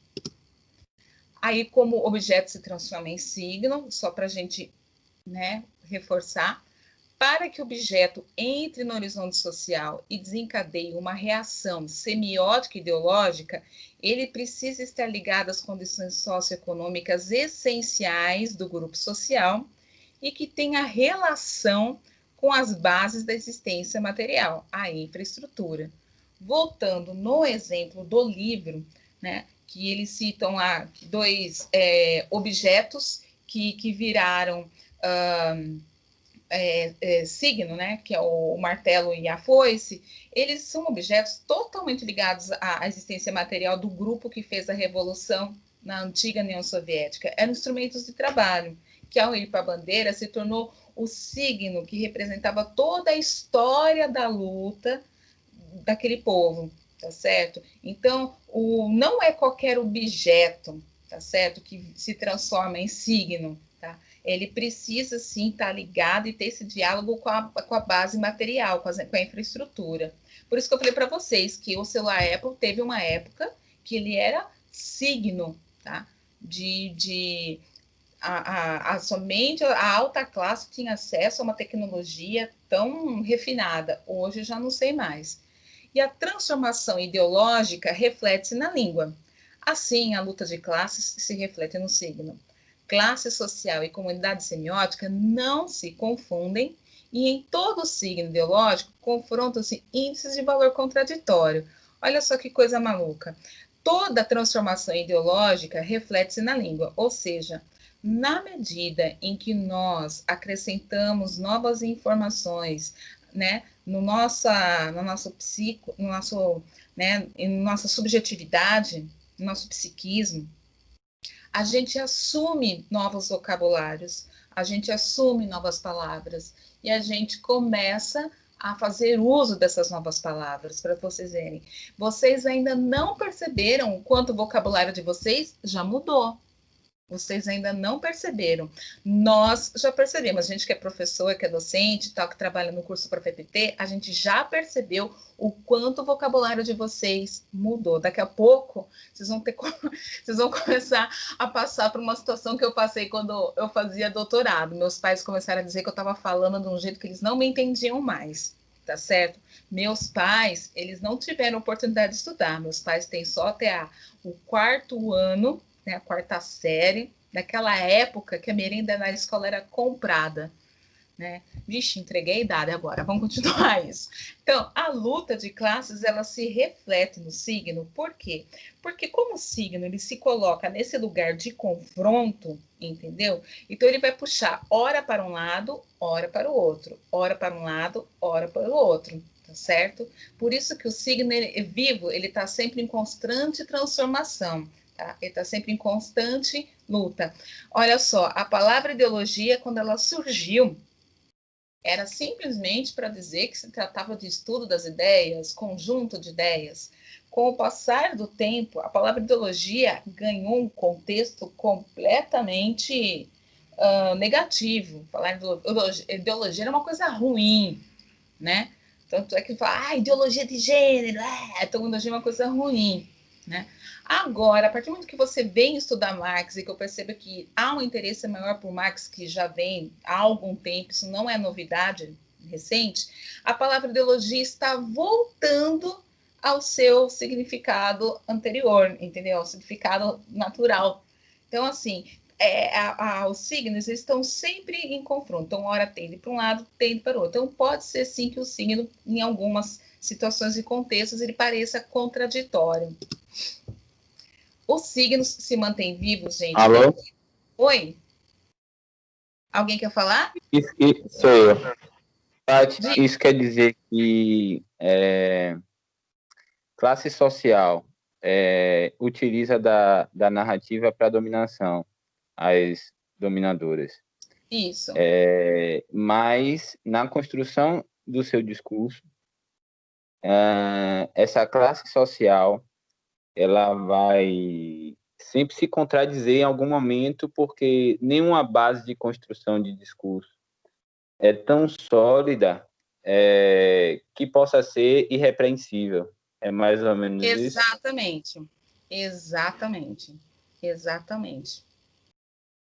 Aí, como o objeto se transforma em signo, só para a gente, né, reforçar, para que o objeto entre no horizonte social e desencadeie uma reação semiótica e ideológica, ele precisa estar ligado às condições socioeconômicas essenciais do grupo social e que tenha relação com as bases da existência material, a infraestrutura. Voltando no exemplo do livro, né, que eles citam lá dois objetos que viraram signo, né, que é o martelo e a foice, eles são objetos totalmente ligados à existência material do grupo que fez a revolução na antiga União Soviética. Eram instrumentos de trabalho, que ao ir para a bandeira se tornou o signo que representava toda a história da luta daquele povo, tá certo? Então, não é qualquer objeto, tá certo, que se transforma em signo, tá? Ele precisa, sim, estar ligado e ter esse diálogo com a base material, com a infraestrutura. Por isso que eu falei para vocês que o celular Apple teve uma época que ele era signo, tá? Somente a alta classe tinha acesso a uma tecnologia tão refinada. Hoje eu já não sei mais. E a transformação ideológica reflete-se na língua. Assim, a luta de classes se reflete no signo. Classe social e comunidade semiótica não se confundem e em todo signo ideológico confrontam-se índices de valor contraditório. Olha só que coisa maluca. Toda transformação ideológica reflete-se na língua, ou seja, na medida em que nós acrescentamos novas informações, né, no nosso psico, nossa subjetividade, no nosso psiquismo, a gente assume novos vocabulários, a gente assume novas palavras e a gente começa a fazer uso dessas novas palavras, para vocês verem. Vocês ainda não perceberam o quanto o vocabulário de vocês já mudou. Vocês ainda não perceberam. Nós já percebemos. A gente que é professor, que é docente, tal, que trabalha no curso para PPT, a gente já percebeu o quanto o vocabulário de vocês mudou. Daqui a pouco, vocês vão começar a passar por uma situação que eu passei quando eu fazia doutorado. Meus pais começaram a dizer que eu estava falando de um jeito que eles não me entendiam mais. Tá certo? Meus pais, eles não tiveram oportunidade de estudar. Meus pais têm só até o quarto ano, né, a quarta série, naquela época que a merenda na escola era comprada, né? Vixe, entreguei a idade agora, vamos continuar isso. Então, a luta de classes, ela se reflete no signo, por quê? Porque como o signo, ele se coloca nesse lugar de confronto, entendeu? Então, ele vai puxar ora para um lado, ora para o outro, ora para um lado, ora para o outro, tá certo? Por isso que o signo vivo, ele está sempre em constante transformação. Tá? Ele está sempre em constante luta. Olha só, a palavra ideologia, quando ela surgiu, era simplesmente para dizer que se tratava de estudo das ideias, conjunto de ideias. Com o passar do tempo, a palavra ideologia ganhou um contexto completamente negativo. Falar de ideologia era uma coisa ruim, né? Tanto é que fala, ideologia de gênero, então ideologia é uma coisa ruim, né? Agora, a partir do momento que você vem estudar Marx e que eu percebo que há um interesse maior por Marx, que já vem há algum tempo, isso não é novidade recente, a palavra ideologia está voltando ao seu significado anterior, entendeu? Ao significado natural. Então, assim, os signos estão sempre em confronto. Então, hora tende para um lado, tende para o outro. Então, pode ser sim que o signo, em algumas situações e contextos, ele pareça contraditório. Os signos se mantêm vivos, gente. Alô? Oi? Alguém quer falar? Isso sou eu. Tati, isso quer dizer que classe social utiliza da narrativa para dominação, as dominadoras. Isso. Mas, na construção do seu discurso, essa classe social ela vai sempre se contradizer em algum momento, porque nenhuma base de construção de discurso é tão sólida que possa ser irrepreensível. É mais ou menos isso? Exatamente.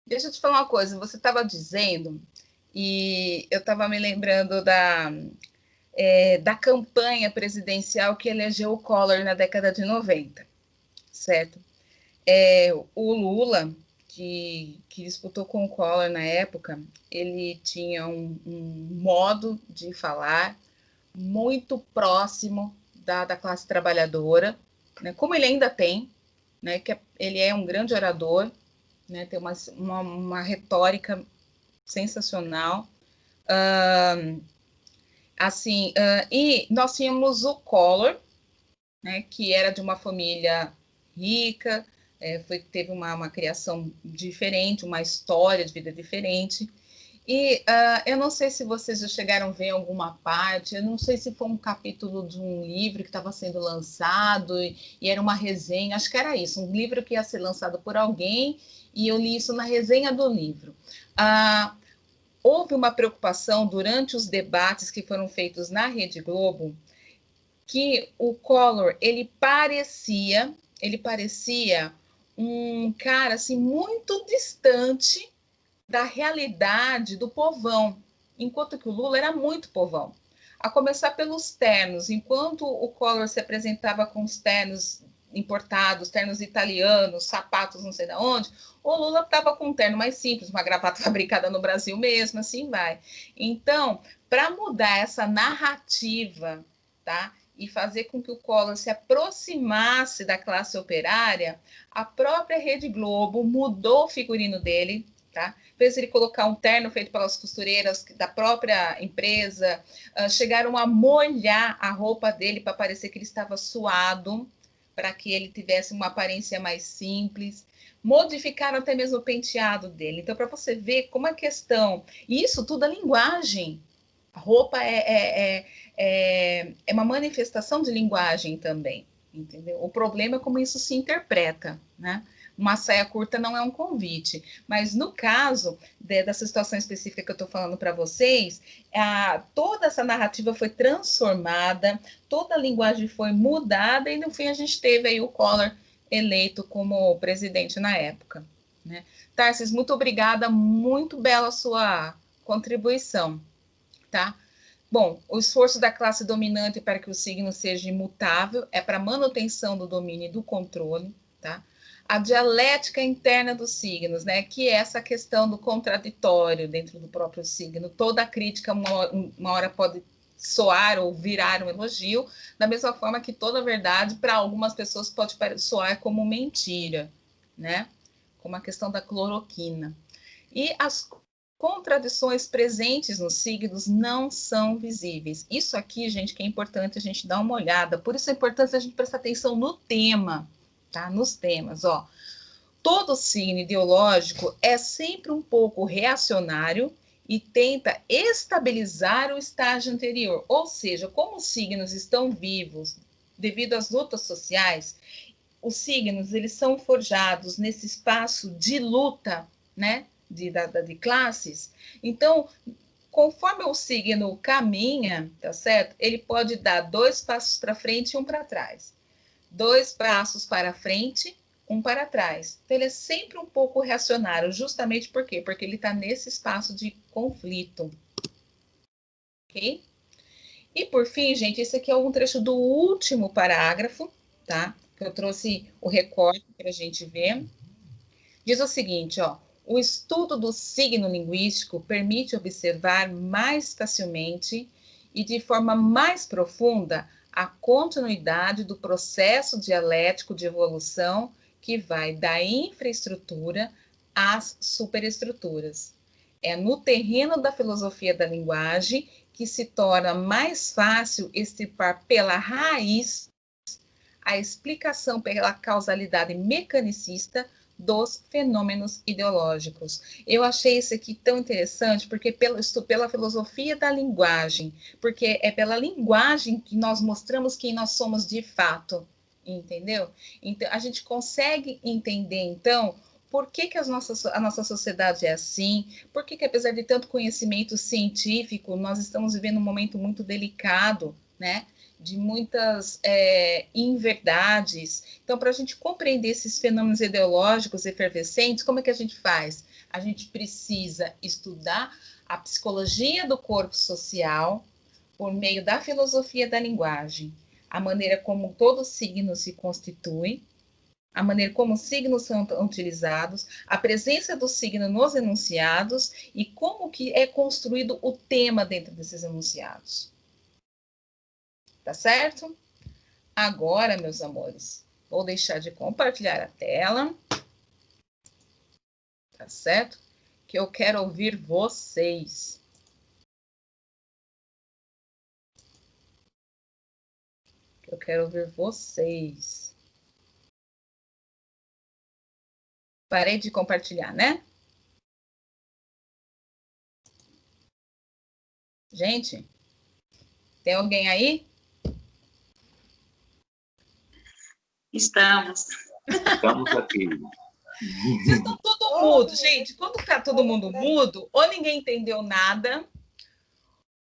Deixa eu te falar uma coisa, você estava dizendo, e eu estava me lembrando da campanha presidencial que elegeu o Collor na década de 90, certo? O Lula, que disputou com o Collor na época, ele tinha um modo de falar muito próximo da classe trabalhadora, né? Como ele ainda tem, né? Que ele é um grande orador, né? Tem uma retórica sensacional. E nós tínhamos o Collor, né? Que era de uma família rica, teve uma criação diferente, uma história de vida diferente. E eu não sei se vocês já chegaram a ver alguma parte, eu não sei se foi um capítulo de um livro que estava sendo lançado e era uma resenha, acho que era isso, um livro que ia ser lançado por alguém e eu li isso na resenha do livro. Houve uma preocupação durante os debates que foram feitos na Rede Globo que o Collor, ele parecia um cara assim, muito distante da realidade do povão, enquanto que o Lula era muito povão. A começar pelos ternos, enquanto o Collor se apresentava com os ternos importados, ternos italianos, sapatos não sei de onde, o Lula estava com um terno mais simples, uma gravata fabricada no Brasil mesmo, assim vai. Então, para mudar essa narrativa, tá? E fazer com que o Collor se aproximasse da classe operária, a própria Rede Globo mudou o figurino dele, tá? Fez ele colocar um terno feito pelas costureiras da própria empresa, chegaram a molhar a roupa dele para parecer que ele estava suado, para que ele tivesse uma aparência mais simples, modificaram até mesmo o penteado dele. Então, para você ver como a questão... E isso tudo é linguagem. A roupa é uma manifestação de linguagem também, entendeu? O problema é como isso se interpreta, né? Uma saia curta não é um convite, mas no caso dessa situação específica que eu estou falando para vocês, toda essa narrativa foi transformada, toda a linguagem foi mudada e no fim a gente teve aí o Collor eleito como presidente na época, né? Tarsis, muito obrigada, muito bela a sua contribuição, tá? Bom, o esforço da classe dominante para que o signo seja imutável é para manutenção do domínio e do controle, tá? A dialética interna dos signos, né, que é essa questão do contraditório dentro do próprio signo. Toda crítica, uma hora pode soar ou virar um elogio, da mesma forma que toda verdade, para algumas pessoas, pode soar como mentira, né? Como a questão da cloroquina. E as contradições presentes nos signos não são visíveis. Isso aqui, gente, que é importante a gente dar uma olhada. Por isso é importante a gente prestar atenção no tema, tá? Nos temas, ó. Todo signo ideológico é sempre um pouco reacionário e tenta estabilizar o estágio anterior. Ou seja, como os signos estão vivos devido às lutas sociais, os signos, eles são forjados nesse espaço de luta, né? De classes. Então, conforme o signo caminha, tá certo? Ele pode dar 2 passos para frente e 1 para trás. 2 passos para frente, 1 para trás. Então, ele é sempre um pouco reacionário, justamente por quê? Porque ele está nesse espaço de conflito. Ok? E, por fim, gente, esse aqui é um trecho do último parágrafo, tá? Que eu trouxe o recorte para a gente ver. Diz o seguinte, ó. O estudo do signo linguístico permite observar mais facilmente e de forma mais profunda a continuidade do processo dialético de evolução que vai da infraestrutura às superestruturas. É no terreno da filosofia da linguagem que se torna mais fácil extirpar pela raiz a explicação pela causalidade mecanicista dos fenômenos ideológicos. Eu achei isso aqui tão interessante, porque pela filosofia da linguagem, porque é pela linguagem que nós mostramos quem nós somos de fato, entendeu? Então, a gente consegue entender, então, por que a nossa sociedade é assim, por que apesar de tanto conhecimento científico, nós estamos vivendo um momento muito delicado, né? De muitas inverdades. Então, para a gente compreender esses fenômenos ideológicos efervescentes, como é que a gente faz? A gente precisa estudar a psicologia do corpo social por meio da filosofia da linguagem, a maneira como todo signo se constitui, a maneira como os signos são utilizados, a presença do signo nos enunciados e como que é construído o tema dentro desses enunciados. Tá certo? Agora, meus amores, vou deixar de compartilhar a tela. Tá certo? Que eu quero ouvir vocês. Eu quero ouvir vocês. Parei de compartilhar, né? Gente, tem alguém aí? Estamos. Estamos aqui. Vocês estão tudo mudo, gente. Quando está todo mundo mudo, ou ninguém entendeu nada,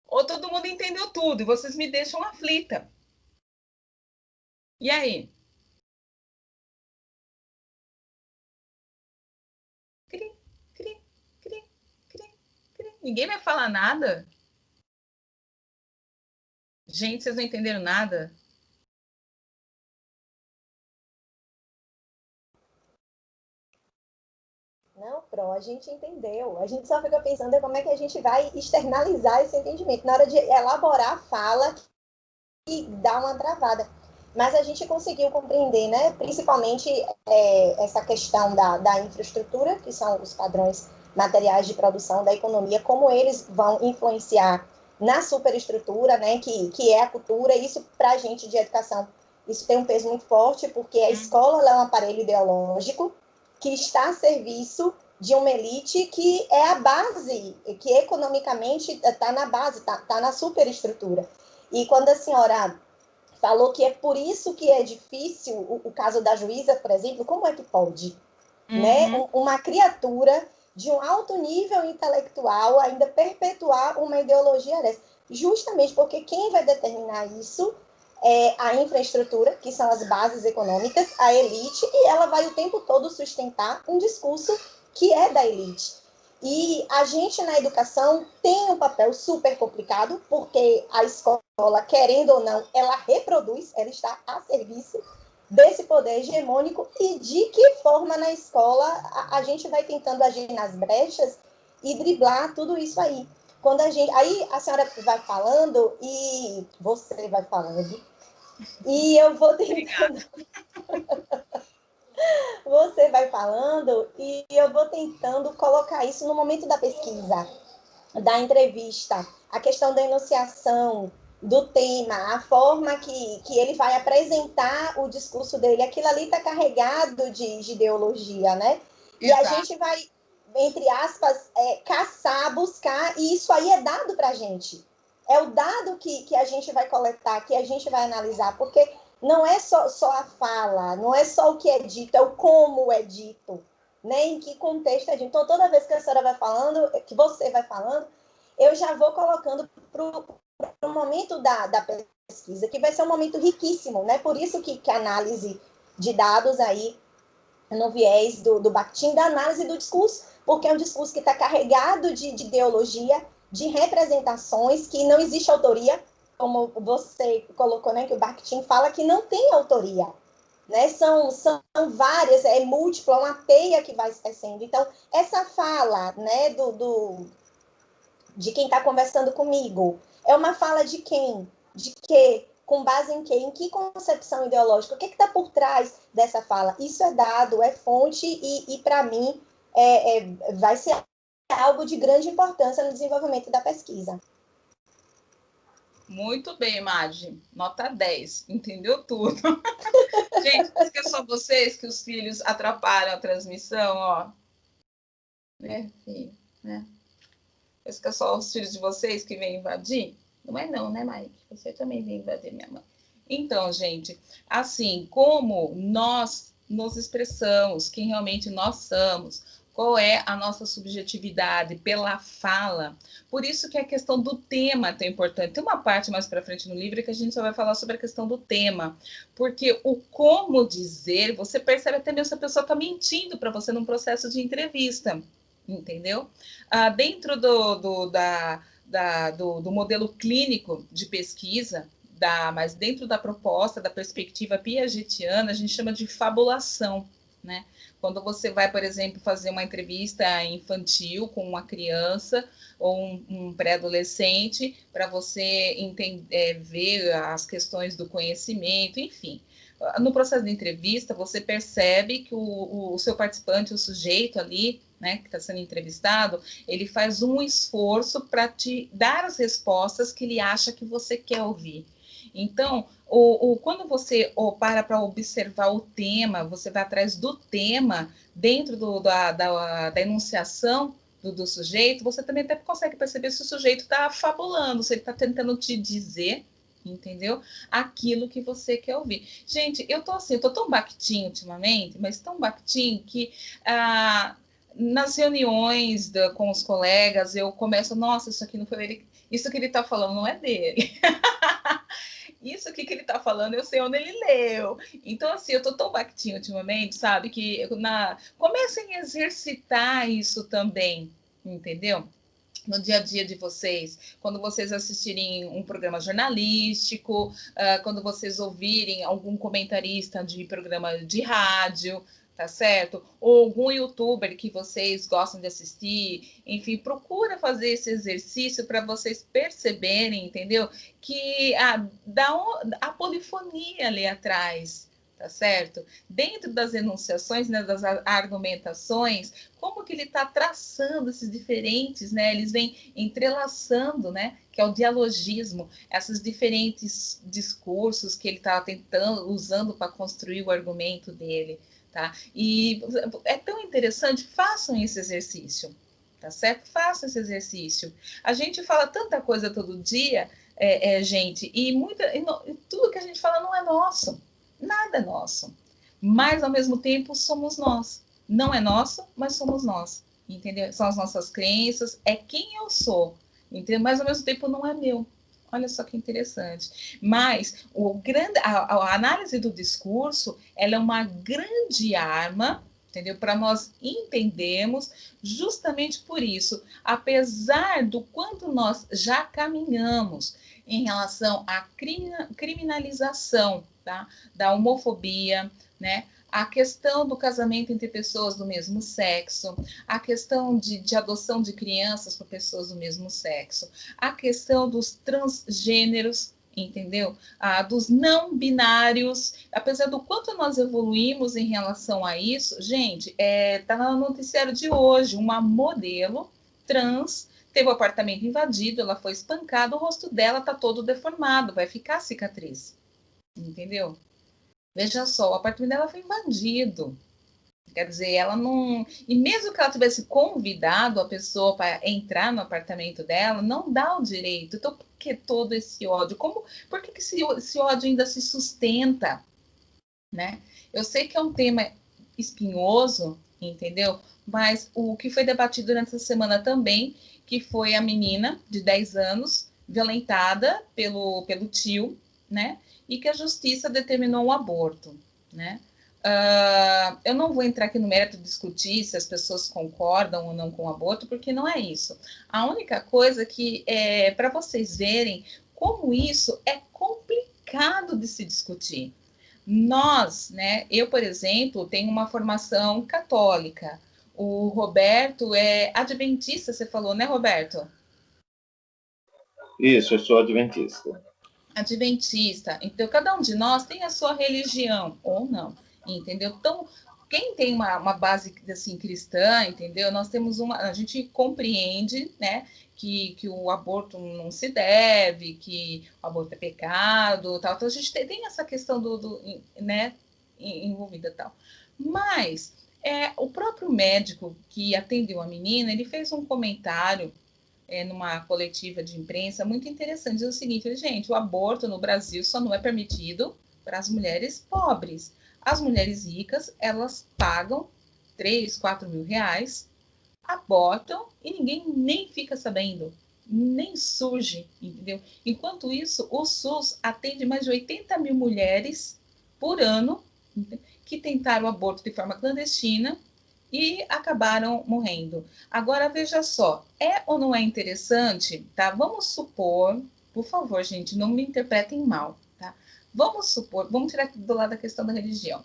ou todo mundo entendeu tudo, e vocês me deixam aflita. E aí? Cri, cri, cri, cri, cri. Ninguém vai falar nada? Gente, vocês não entenderam nada? Não, Pro, a gente entendeu. A gente só fica pensando em como é que a gente vai externalizar esse entendimento. Na hora de elaborar a fala, que dá uma travada. Mas a gente conseguiu compreender, né? Principalmente essa questão da infraestrutura, que são os padrões materiais de produção da economia, como eles vão influenciar na superestrutura, né? Que é a cultura. Isso, para a gente de educação, isso tem um peso muito forte, porque a escola é um aparelho ideológico que está a serviço de uma elite que é a base, que economicamente está na base, está na superestrutura. E quando a senhora falou que é por isso que é difícil, o caso da juíza, por exemplo, como é que pode? Né? Uma criatura de um alto nível intelectual ainda perpetuar uma ideologia dessa? Justamente porque quem vai determinar isso é a infraestrutura, que são as bases econômicas, a elite, e ela vai o tempo todo sustentar um discurso que é da elite. E a gente, na educação, tem um papel super complicado, porque a escola, querendo ou não, ela reproduz, ela está a serviço desse poder hegemônico, e de que forma na escola a gente vai tentando agir nas brechas e driblar tudo isso aí. Quando a gente, aí a senhora vai falando e você vai falando, e eu vou tentando... Você vai falando e eu vou tentando colocar isso no momento da pesquisa, da entrevista, a questão da enunciação, do tema, a forma que ele vai apresentar o discurso dele. Aquilo ali está carregado de ideologia, né? E a gente vai, entre aspas, caçar, buscar, e isso aí é dado para a gente. É o dado que a gente vai coletar, que a gente vai analisar, porque não é só a fala, não é só o que é dito, é o como é dito, né? Em que contexto é dito. Então, toda vez que a senhora vai falando, que você vai falando, eu já vou colocando para o momento da pesquisa, que vai ser um momento riquíssimo, né? Por isso que a análise de dados aí, no viés do Bakhtin, da análise do discurso, porque é um discurso que está carregado de ideologia, de representações, que não existe autoria, como você colocou, né, que o Bakhtin fala que não tem autoria, né? São várias, é múltipla, uma teia que vai se tecendo. Então, essa fala, né, de quem está conversando comigo, é uma fala de quem? De quê? Com base em quê? Em que concepção ideológica? O que está por trás dessa fala? Isso é dado, é fonte e para mim, vai ser algo de grande importância no desenvolvimento da pesquisa. Muito bem, Magi. Nota 10. Entendeu tudo. Gente, acho que é só vocês que os filhos atrapalham a transmissão, ó. Né, filho? Né? Acho que é só os filhos de vocês que vêm invadir? Não é não, né, Mike? Você também vem invadir minha mãe. Então, gente, assim, como nós nos expressamos, quem realmente nós somos, qual é a nossa subjetividade pela fala, por isso que a questão do tema é tão importante. Tem uma parte mais para frente no livro que a gente só vai falar sobre a questão do tema, porque o como dizer, você percebe até mesmo se a pessoa está mentindo para você num processo de entrevista, entendeu? Dentro do modelo clínico de pesquisa, mas dentro da proposta, da perspectiva piagetiana, a gente chama de fabulação, né? Quando você vai, por exemplo, fazer uma entrevista infantil com uma criança ou um pré-adolescente, para você ver as questões do conhecimento, enfim. No processo de entrevista, você percebe que o seu participante, o sujeito ali, né, que está sendo entrevistado, ele faz um esforço para te dar as respostas que ele acha que você quer ouvir. Então, quando você para observar o tema, você vai atrás do tema dentro da enunciação do sujeito, você também até consegue perceber se o sujeito está fabulando, se ele está tentando te dizer, entendeu? Aquilo que você quer ouvir. Gente, eu tô tão bactinho ultimamente, mas tão bactinho que nas reuniões com os colegas eu começo, nossa, isso aqui não foi ele, isso que ele está falando não é dele. Isso aqui que ele tá falando, eu sei onde ele leu. Então, assim, eu tô tão bactinho ultimamente, sabe? Que comecem a exercitar isso também, entendeu? No dia a dia de vocês, quando vocês assistirem um programa jornalístico, quando vocês ouvirem algum comentarista de programa de rádio, tá certo? Ou algum youtuber que vocês gostam de assistir, enfim, procura fazer esse exercício para vocês perceberem, entendeu? Que dá a polifonia ali atrás, tá certo? Dentro das enunciações, né, das argumentações, como que ele está traçando esses diferentes, né? Eles vêm entrelaçando, né? Que é o dialogismo, esses diferentes discursos que ele está usando para construir o argumento dele. Tá? E é tão interessante, façam esse exercício, tá certo? Façam esse exercício. A gente fala tanta coisa todo dia, gente, e tudo que a gente fala não é nosso, nada é nosso, mas ao mesmo tempo somos nós. Não é nosso, mas somos nós, entendeu? São as nossas crenças, é quem eu sou, entendeu? Mas ao mesmo tempo não é meu. Olha só que interessante. Mas a análise do discurso, ela é uma grande arma, entendeu? Para nós entendermos justamente por isso, apesar do quanto nós já caminhamos em relação à criminalização, tá? Da homofobia, né? A questão do casamento entre pessoas do mesmo sexo, a questão de adoção de crianças por pessoas do mesmo sexo, a questão dos transgêneros, entendeu? Dos não binários, apesar do quanto nós evoluímos em relação a isso, gente, tá no noticiário de hoje, uma modelo trans teve o apartamento invadido, ela foi espancada, o rosto dela tá todo deformado, vai ficar cicatriz, entendeu? Veja só, o apartamento dela foi invadido. Quer dizer, ela não. E mesmo que ela tivesse convidado a pessoa para entrar no apartamento dela, não dá o direito. Então, por que todo esse ódio? Por que esse ódio ainda se sustenta? Né? Eu sei que é um tema espinhoso, entendeu? Mas o que foi debatido durante essa semana também, que foi a menina de 10 anos, violentada pelo tio, né? E que a justiça determinou o aborto, né? Eu não vou entrar aqui no mérito de discutir se as pessoas concordam ou não com o aborto, porque não é isso. A única coisa que é para vocês verem como isso é complicado de se discutir. Nós, né? Eu, por exemplo, tenho uma formação católica. O Roberto é adventista, você falou, né, Roberto? Isso, eu sou adventista. Adventista. Então, cada um de nós tem a sua religião, ou não, entendeu? Então, quem tem uma base assim cristã, entendeu? Nós temos a gente compreende, né, que o aborto não se deve, que o aborto é pecado, tal. Então a gente tem essa questão né, envolvida, tal. Mas o próprio médico que atendeu a menina, ele fez um comentário numa coletiva de imprensa muito interessante, diz o seguinte, gente, o aborto no Brasil só não é permitido para as mulheres pobres. As mulheres ricas, elas pagam 3, 4 mil reais, abortam e ninguém nem fica sabendo, nem surge, entendeu? Enquanto isso, o SUS atende mais de 80 mil mulheres por ano que tentaram aborto de forma clandestina e acabaram morrendo. Agora, veja só, é ou não é interessante, tá? Vamos supor, por favor, gente, não me interpretem mal, tá? Vamos supor, vamos tirar do lado da questão da religião.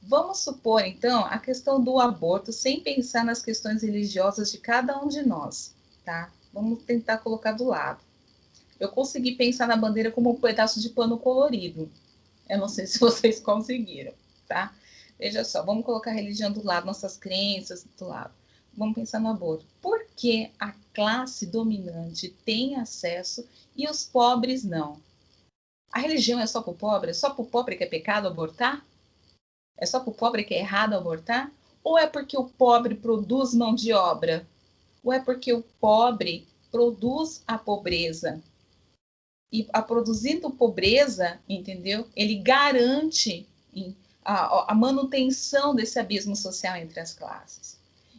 Vamos supor, então, a questão do aborto sem pensar nas questões religiosas de cada um de nós, tá? Vamos tentar colocar do lado. Eu consegui pensar na bandeira como um pedaço de pano colorido. Eu não sei se vocês conseguiram, tá? Veja só, vamos colocar a religião do lado, nossas crenças do lado. Vamos pensar no aborto. Por que a classe dominante tem acesso e os pobres não? A religião é só para o pobre? É só para o pobre que é pecado abortar? É só para o pobre que é errado abortar? Ou é porque o pobre produz mão de obra? Ou é porque o pobre produz a pobreza? E produzindo pobreza, entendeu? Ele garante a manutenção desse abismo social entre as classes.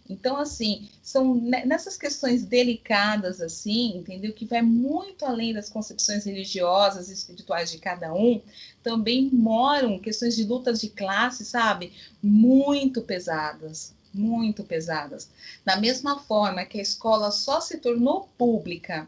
Então, assim, são nessas questões delicadas, assim, entendeu? Que vai muito além das concepções religiosas e espirituais de cada um, também moram questões de lutas de classe, sabe? Muito pesadas, muito pesadas. Da mesma forma que a escola só se tornou pública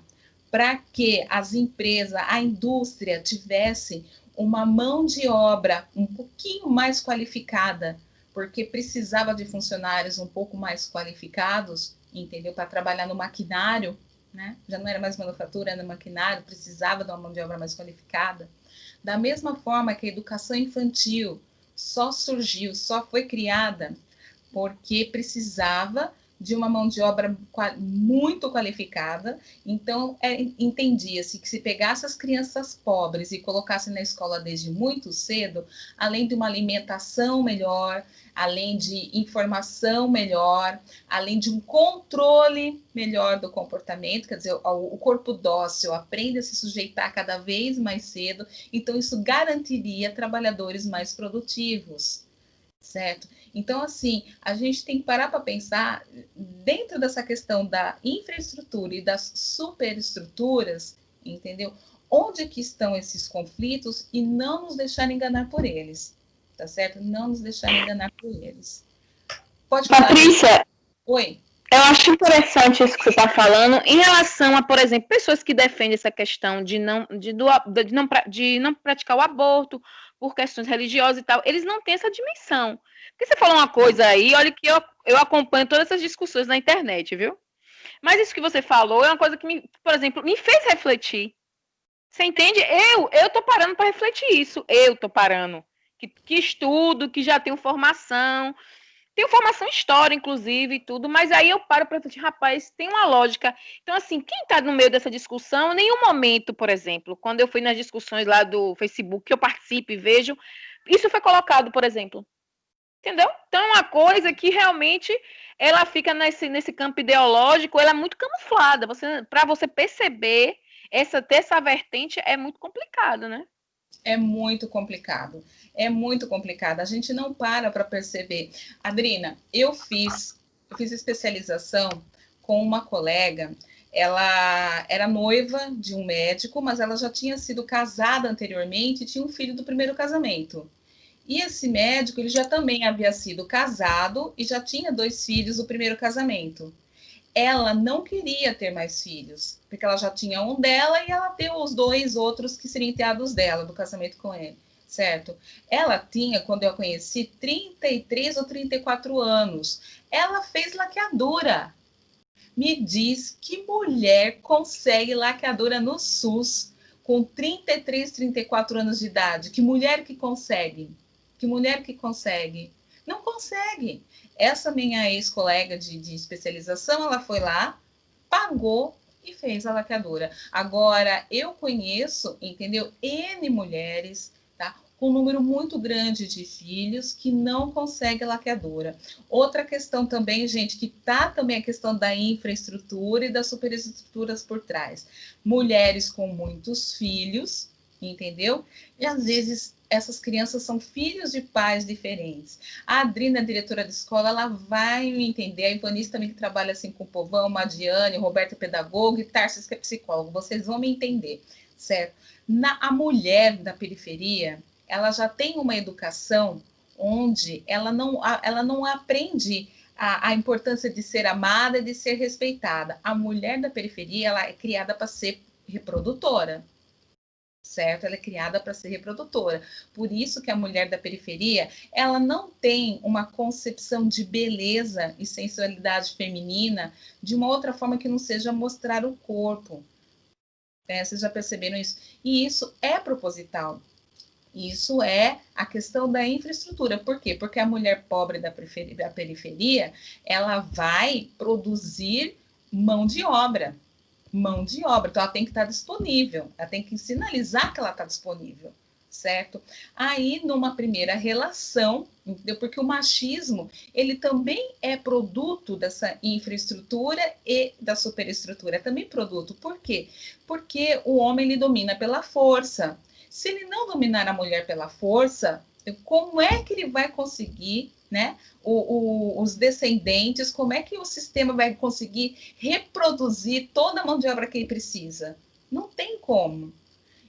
para que as empresas, a indústria tivesse uma mão de obra um pouquinho mais qualificada, porque precisava de funcionários um pouco mais qualificados, entendeu? Para trabalhar no maquinário, né? Já não era mais manufatura, era maquinário, precisava de uma mão de obra mais qualificada. Da mesma forma que a educação infantil só surgiu, só foi criada porque precisava de uma mão de obra muito qualificada, então entendia-se que se pegasse as crianças pobres e colocasse na escola desde muito cedo, além de uma alimentação melhor, além de informação melhor, além de um controle melhor do comportamento, quer dizer, o corpo dócil aprende a se sujeitar cada vez mais cedo, então isso garantiria trabalhadores mais produtivos, certo? Então, assim, a gente tem que parar para pensar dentro dessa questão da infraestrutura e das superestruturas, entendeu? Onde que estão esses conflitos e não nos deixar enganar por eles, tá certo? Não nos deixar enganar por eles. Pode falar. Patrícia, oi. Eu acho interessante isso que você está falando em relação a, por exemplo, pessoas que defendem essa questão de não praticar o aborto por questões religiosas e tal. Eles não têm essa dimensão. Porque você falou uma coisa aí, olha que eu acompanho todas essas discussões na internet, viu? Mas isso que você falou é uma coisa que, por exemplo, me fez refletir. Você entende? Eu tô parando para refletir isso. Eu tô parando. Que estudo, que já tenho formação. Tenho formação em história, inclusive, e tudo, mas aí eu paro para refletir, rapaz, tem uma lógica. Então, assim, quem está no meio dessa discussão, em nenhum momento, por exemplo, quando eu fui nas discussões lá do Facebook, que eu participo e vejo, isso foi colocado, por exemplo. Entendeu? Então, é uma coisa que realmente ela fica nesse campo ideológico, ela é muito camuflada. Para você perceber, ter essa vertente é muito complicado, né? É muito complicado. É muito complicado. A gente não para perceber. Adrina, eu fiz especialização com uma colega. Ela era noiva de um médico, mas ela já tinha sido casada anteriormente e tinha um filho do primeiro casamento. E esse médico, ele já também havia sido casado e já tinha 2 filhos do primeiro casamento. Ela não queria ter mais filhos, porque ela já tinha um dela e ela deu os 2 outros que seriam enteados dela, do casamento com ele, certo? Ela tinha, quando eu a conheci, 33 ou 34 anos. Ela fez laqueadura. Me diz que mulher consegue laqueadura no SUS com 33, 34 anos de idade? Que mulher que consegue? Que mulher que consegue? Não consegue. Essa minha ex-colega de especialização, ela foi lá, pagou e fez a laqueadura. Agora, eu conheço, entendeu? N mulheres, tá? com um número muito grande de filhos que não consegue a laqueadora. Outra questão também, gente, que está também a questão da infraestrutura e das superestruturas por trás. Mulheres com muitos filhos, entendeu? E às vezes essas crianças são filhos de pais diferentes. A Adrina, diretora de escola, ela vai entender, a Ivanice também que trabalha assim com o povão, Madiane, Roberto pedagogo e Tarsis que é psicólogo, vocês vão me entender, certo? A mulher da periferia, ela já tem uma educação onde ela não aprende a importância de ser amada e de ser respeitada. A mulher da periferia, ela é criada para ser reprodutora, certo? Ela é criada para ser reprodutora. Por isso que a mulher da periferia, ela não tem uma concepção de beleza e sensualidade feminina de uma outra forma que não seja mostrar o corpo. Vocês já perceberam isso? E isso é proposital. Isso é a questão da infraestrutura. Por quê? Porque a mulher pobre da periferia, ela vai produzir mão de obra. Então ela tem que estar disponível, ela tem que sinalizar que ela está disponível, certo? Aí, numa primeira relação, entendeu? Porque o machismo, ele também é produto dessa infraestrutura e da superestrutura, é também produto. Por quê? Porque o homem, ele domina pela força. Se ele não dominar a mulher pela força, como é que ele vai conseguir, né, os descendentes, como é que o sistema vai conseguir reproduzir toda a mão de obra que ele precisa? Não tem como.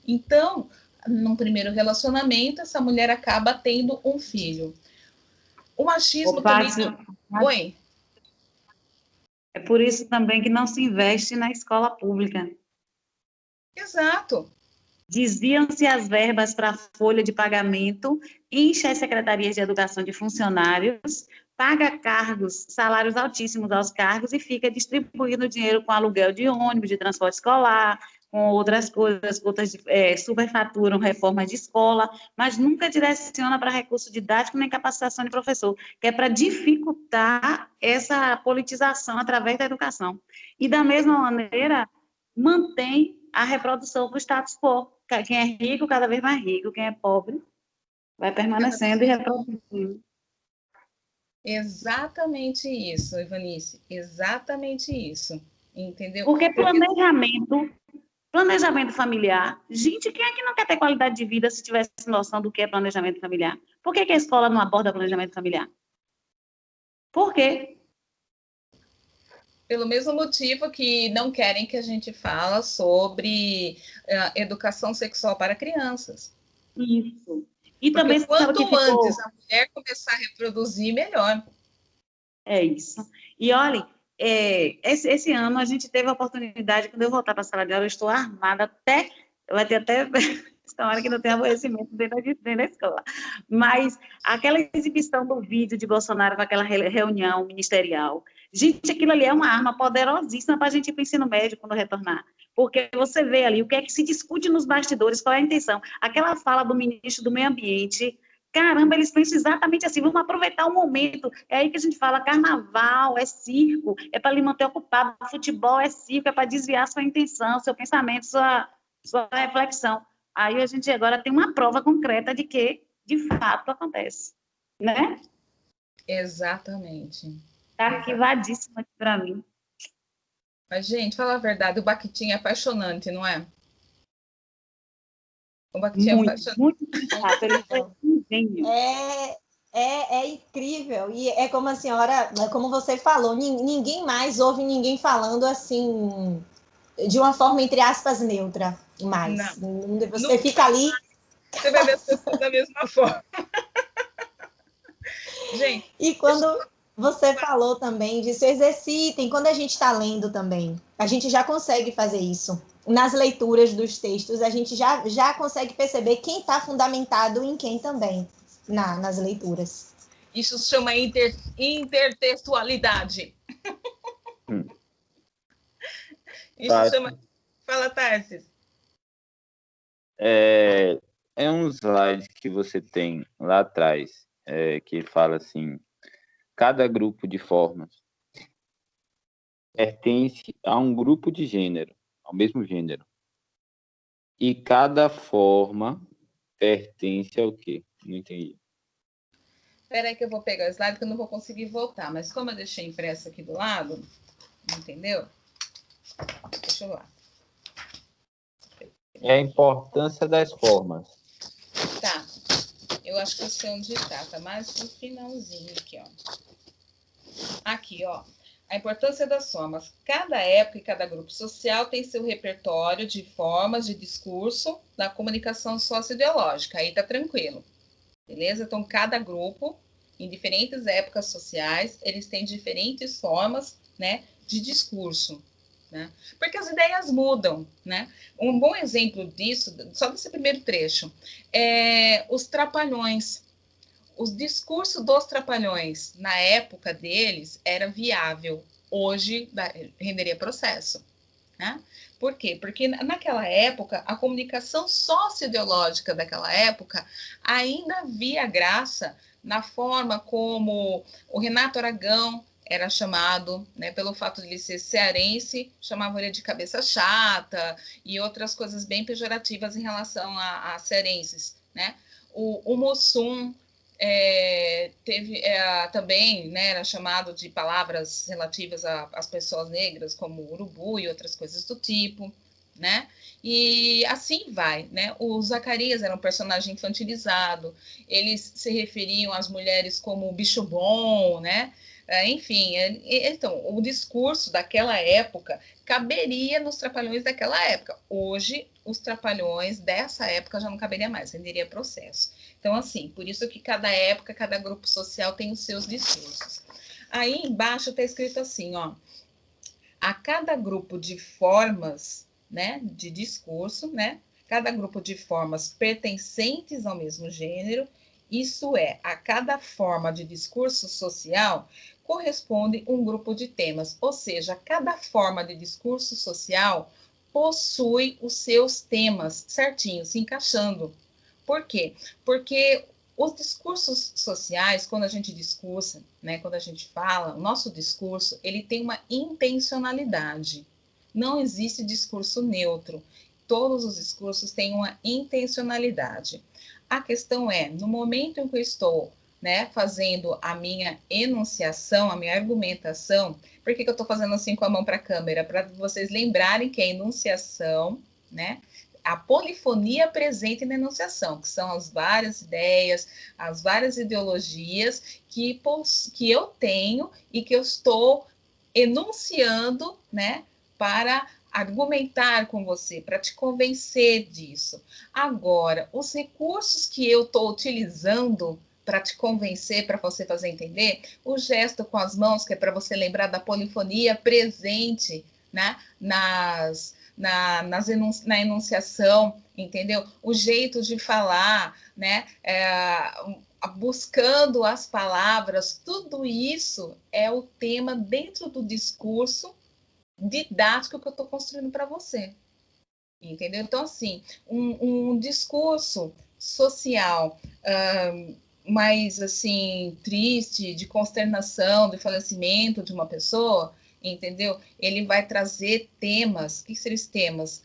Então, num primeiro relacionamento, essa mulher acaba tendo um filho. O machismo também... Oi? É por isso também que não se investe na escola pública. Exato. Desviam-se as verbas para a folha de pagamento, enche as secretarias de educação de funcionários, paga cargos, salários altíssimos aos cargos e fica distribuindo dinheiro com aluguel de ônibus, de transporte escolar, com outras coisas, superfaturam reformas de escola, mas nunca direciona para recurso didático nem capacitação de professor, que é para dificultar essa politização através da educação. E, da mesma maneira, mantém a reprodução do status quo. Quem é rico, cada vez mais rico. Quem é pobre, vai permanecendo e reproduzindo. Exatamente isso, Ivanice. Exatamente isso. Entendeu? Porque planejamento familiar... Gente, quem é que não quer ter qualidade de vida se tivesse noção do que é planejamento familiar? Por que a escola não aborda planejamento familiar? Por quê? Pelo mesmo motivo que não querem que a gente fala sobre educação sexual para crianças. Isso. E porque também quanto antes a mulher começar a reproduzir, melhor. É isso. E olhem, esse ano a gente teve a oportunidade, quando eu voltar para a sala de aula, eu estou armada até, vai ter até tomara que não tenha aborrecimento dentro da escola. Mas aquela exibição do vídeo de Bolsonaro com aquela reunião ministerial, gente, aquilo ali é uma arma poderosíssima para a gente ir para o ensino médio quando retornar. Porque você vê ali o que é que se discute nos bastidores, qual é a intenção. Aquela fala do ministro do Meio Ambiente, caramba, eles pensam exatamente assim, vamos aproveitar o momento. É aí que a gente fala, carnaval, é circo, é para lhe manter ocupado, futebol é circo, é para desviar sua intenção, seu pensamento, sua reflexão. Aí a gente agora tem uma prova concreta de que, de fato, acontece. Né? Exatamente. Está arquivadíssimo aqui para mim. Mas, gente, fala a verdade, o Bakhtin é apaixonante, não é? O Bakhtin é apaixonante. Muito chato, ele foi um gênio. É incrível, e é como a senhora, como você falou, ninguém mais ouve ninguém falando assim, de uma forma, entre aspas, neutra, mais. Não. Você fica ali... Você vai ver as pessoas da mesma forma. Gente... E quando você falou também disso, exercitem, quando a gente está lendo também, a gente já consegue fazer isso. Nas leituras dos textos, a gente já consegue perceber quem está fundamentado em quem também. Nas leituras. Isso se chama intertextualidade. Isso chama... Fala, Tarsis. É um slide que você tem lá atrás, que fala assim, cada grupo de formas pertence a um grupo de gênero, ao mesmo gênero. E cada forma Pertence ao quê? Não entendi. Espera aí que eu vou pegar o slide que eu não vou conseguir voltar. Mas como eu deixei impresso aqui do lado, entendeu? Deixa eu lá. É a importância das formas. Tá. Eu acho que eu sei onde tá. Tá mais pro finalzinho aqui, ó. Aqui, ó. A importância das formas. Cada época e cada grupo social tem seu repertório de formas de discurso da comunicação socioideológica. Aí tá tranquilo. Beleza? Então, cada grupo, em diferentes épocas sociais, eles têm diferentes formas, né, de discurso, né? Porque as ideias mudam, né? Um bom exemplo disso, só desse primeiro trecho, é os Trapalhões. O discurso dos Trapalhões, na época deles, era viável. Hoje, renderia processo. Né? Por quê? Porque naquela época, a comunicação socioideológica daquela época ainda havia graça na forma como o Renato Aragão era chamado, né, pelo fato de ele ser cearense, chamavam ele de cabeça chata e outras coisas bem pejorativas em relação a cearenses. Né? O Mussum teve também, né, era chamado de palavras relativas às pessoas negras, como urubu e outras coisas do tipo, né? E assim vai, né? O Zacarias era um personagem infantilizado, eles se referiam às mulheres como bicho bom, né? Enfim, então, o discurso daquela época caberia nos Trapalhões daquela época. Hoje, os Trapalhões dessa época já não caberia mais, renderia processo. Então, assim, por isso que cada época, cada grupo social tem os seus discursos. Aí embaixo está escrito assim, ó, a cada grupo de formas, né, de discurso, né, cada grupo de formas pertencentes ao mesmo gênero, isso é, a cada forma de discurso social corresponde um grupo de temas, ou seja, cada forma de discurso social possui os seus temas certinhos, se encaixando. Por quê? Porque os discursos sociais, quando a gente discursa, né, quando a gente fala, o nosso discurso, ele tem uma intencionalidade. Não existe discurso neutro. Todos os discursos têm uma intencionalidade. A questão é, no momento em que eu estou, né, fazendo a minha enunciação, a minha argumentação, por que eu estou fazendo assim com a mão para a câmera? Para vocês lembrarem que a enunciação, né, a polifonia presente na enunciação, que são as várias ideias, as várias ideologias que eu tenho e que eu estou enunciando, né, para argumentar com você, para te convencer disso. Agora, os recursos que eu estou utilizando para te convencer, para você fazer entender, o gesto com as mãos, que é para você lembrar da polifonia presente, né, na enunciação, entendeu? O jeito de falar, né? Buscando as palavras, tudo isso é o tema dentro do discurso didático que eu estou construindo para você. Entendeu? Então, assim, um discurso social mais, assim, triste, de consternação, de falecimento de uma pessoa, entendeu? Ele vai trazer temas, o que seriam os temas?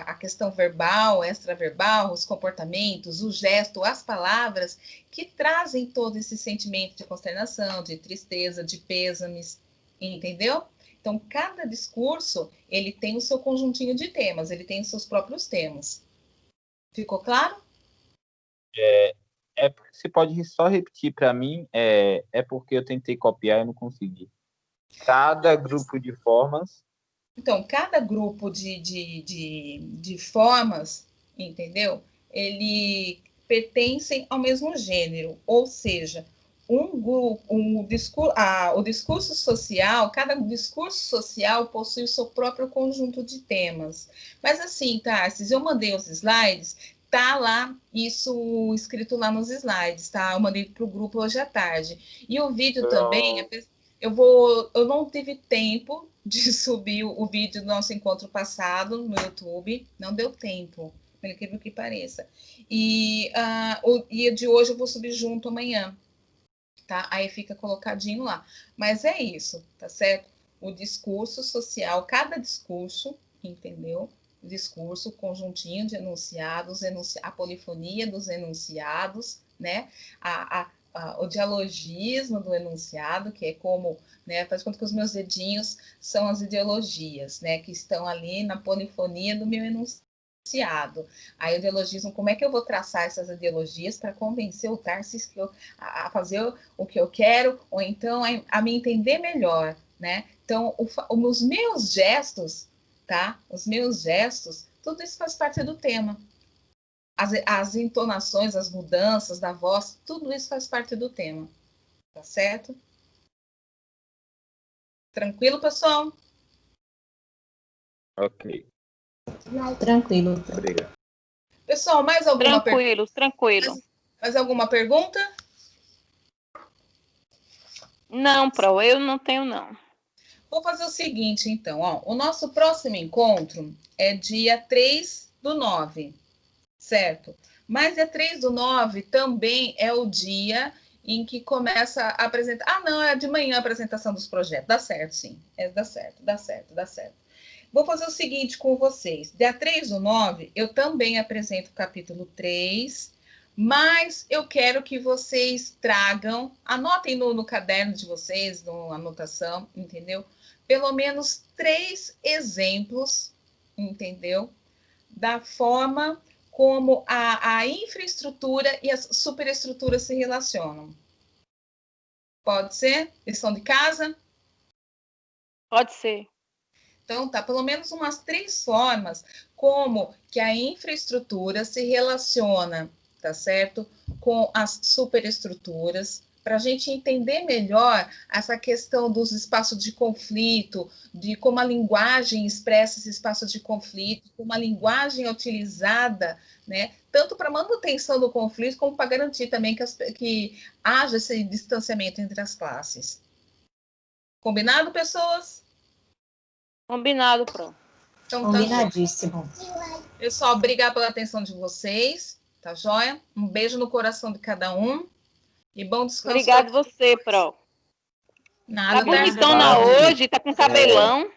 A questão verbal, extraverbal, os comportamentos, o gesto, as palavras, que trazem todo esse sentimento de consternação, de tristeza, de pêsames, entendeu? Então, cada discurso, ele tem o seu conjuntinho de temas, ele tem os seus próprios temas. Ficou claro? Você pode só repetir para mim? É porque eu tentei copiar e não consegui. Cada grupo de formas. Então, cada grupo de formas, entendeu? Ele pertencem ao mesmo gênero, ou seja, o discurso social, cada discurso social possui o seu próprio conjunto de temas. Mas assim, Tarsis, eu mandei os slides, tá lá isso escrito lá nos slides, tá? Eu mandei para o grupo hoje à tarde. E o vídeo também, eu não tive tempo de subir o vídeo do nosso encontro passado no YouTube, não deu tempo, pelo incrível que pareça. E o de hoje eu vou subir junto amanhã, tá? Aí fica colocadinho lá. Mas é isso, tá certo? O discurso social, cada discurso, entendeu? discurso, conjuntinho de enunciados, a polifonia dos enunciados, né? O dialogismo do enunciado, que é como, né, faz conta que os meus dedinhos são as ideologias, né, que estão ali na polifonia do meu enunciado. Aí o dialogismo, como é que eu vou traçar essas ideologias para convencer o Tarsis a fazer o que eu quero, ou então a me entender melhor, né? Então, os meus gestos, tá? Os meus gestos, tudo isso faz parte do tema. As entonações, as mudanças da voz, tudo isso faz parte do tema. Tá certo? Tranquilo, pessoal? Ok. Tranquilo. Obrigado. Pessoal, mais alguma pergunta? Tranquilo. Mais alguma pergunta? Não, Pro, eu não tenho, não. Vou fazer o seguinte, então. Ó, o nosso próximo encontro é dia 3/9, certo? Mas dia 3/9 também é o dia em que começa a apresentar... Ah, não, é de manhã a apresentação dos projetos. Dá certo, sim. Dá certo. Vou fazer o seguinte com vocês. Dia 3/9, eu também apresento o capítulo 3, mas eu quero que vocês tragam, anotem no caderno de vocês, na anotação, entendeu? Pelo menos 3 exemplos, entendeu? Da forma como a infraestrutura e as superestruturas se relacionam. Pode ser? Lição de casa? Pode ser. Então, tá, pelo menos umas 3 formas como que a infraestrutura se relaciona, tá certo? Com as superestruturas, para a gente entender melhor essa questão dos espaços de conflito, de como a linguagem expressa esse espaço de conflito, como a linguagem é utilizada, né? Tanto para manutenção do conflito, como para garantir também que haja esse distanciamento entre as classes. Combinado, pessoas? Combinado, Pro. Então, combinadíssimo. Pessoal, obrigada pela atenção de vocês, tá joia? Um beijo no coração de cada um e bom descanso. Obrigado você, Pro. Nada, tá bonitona hoje, tá com cabelão.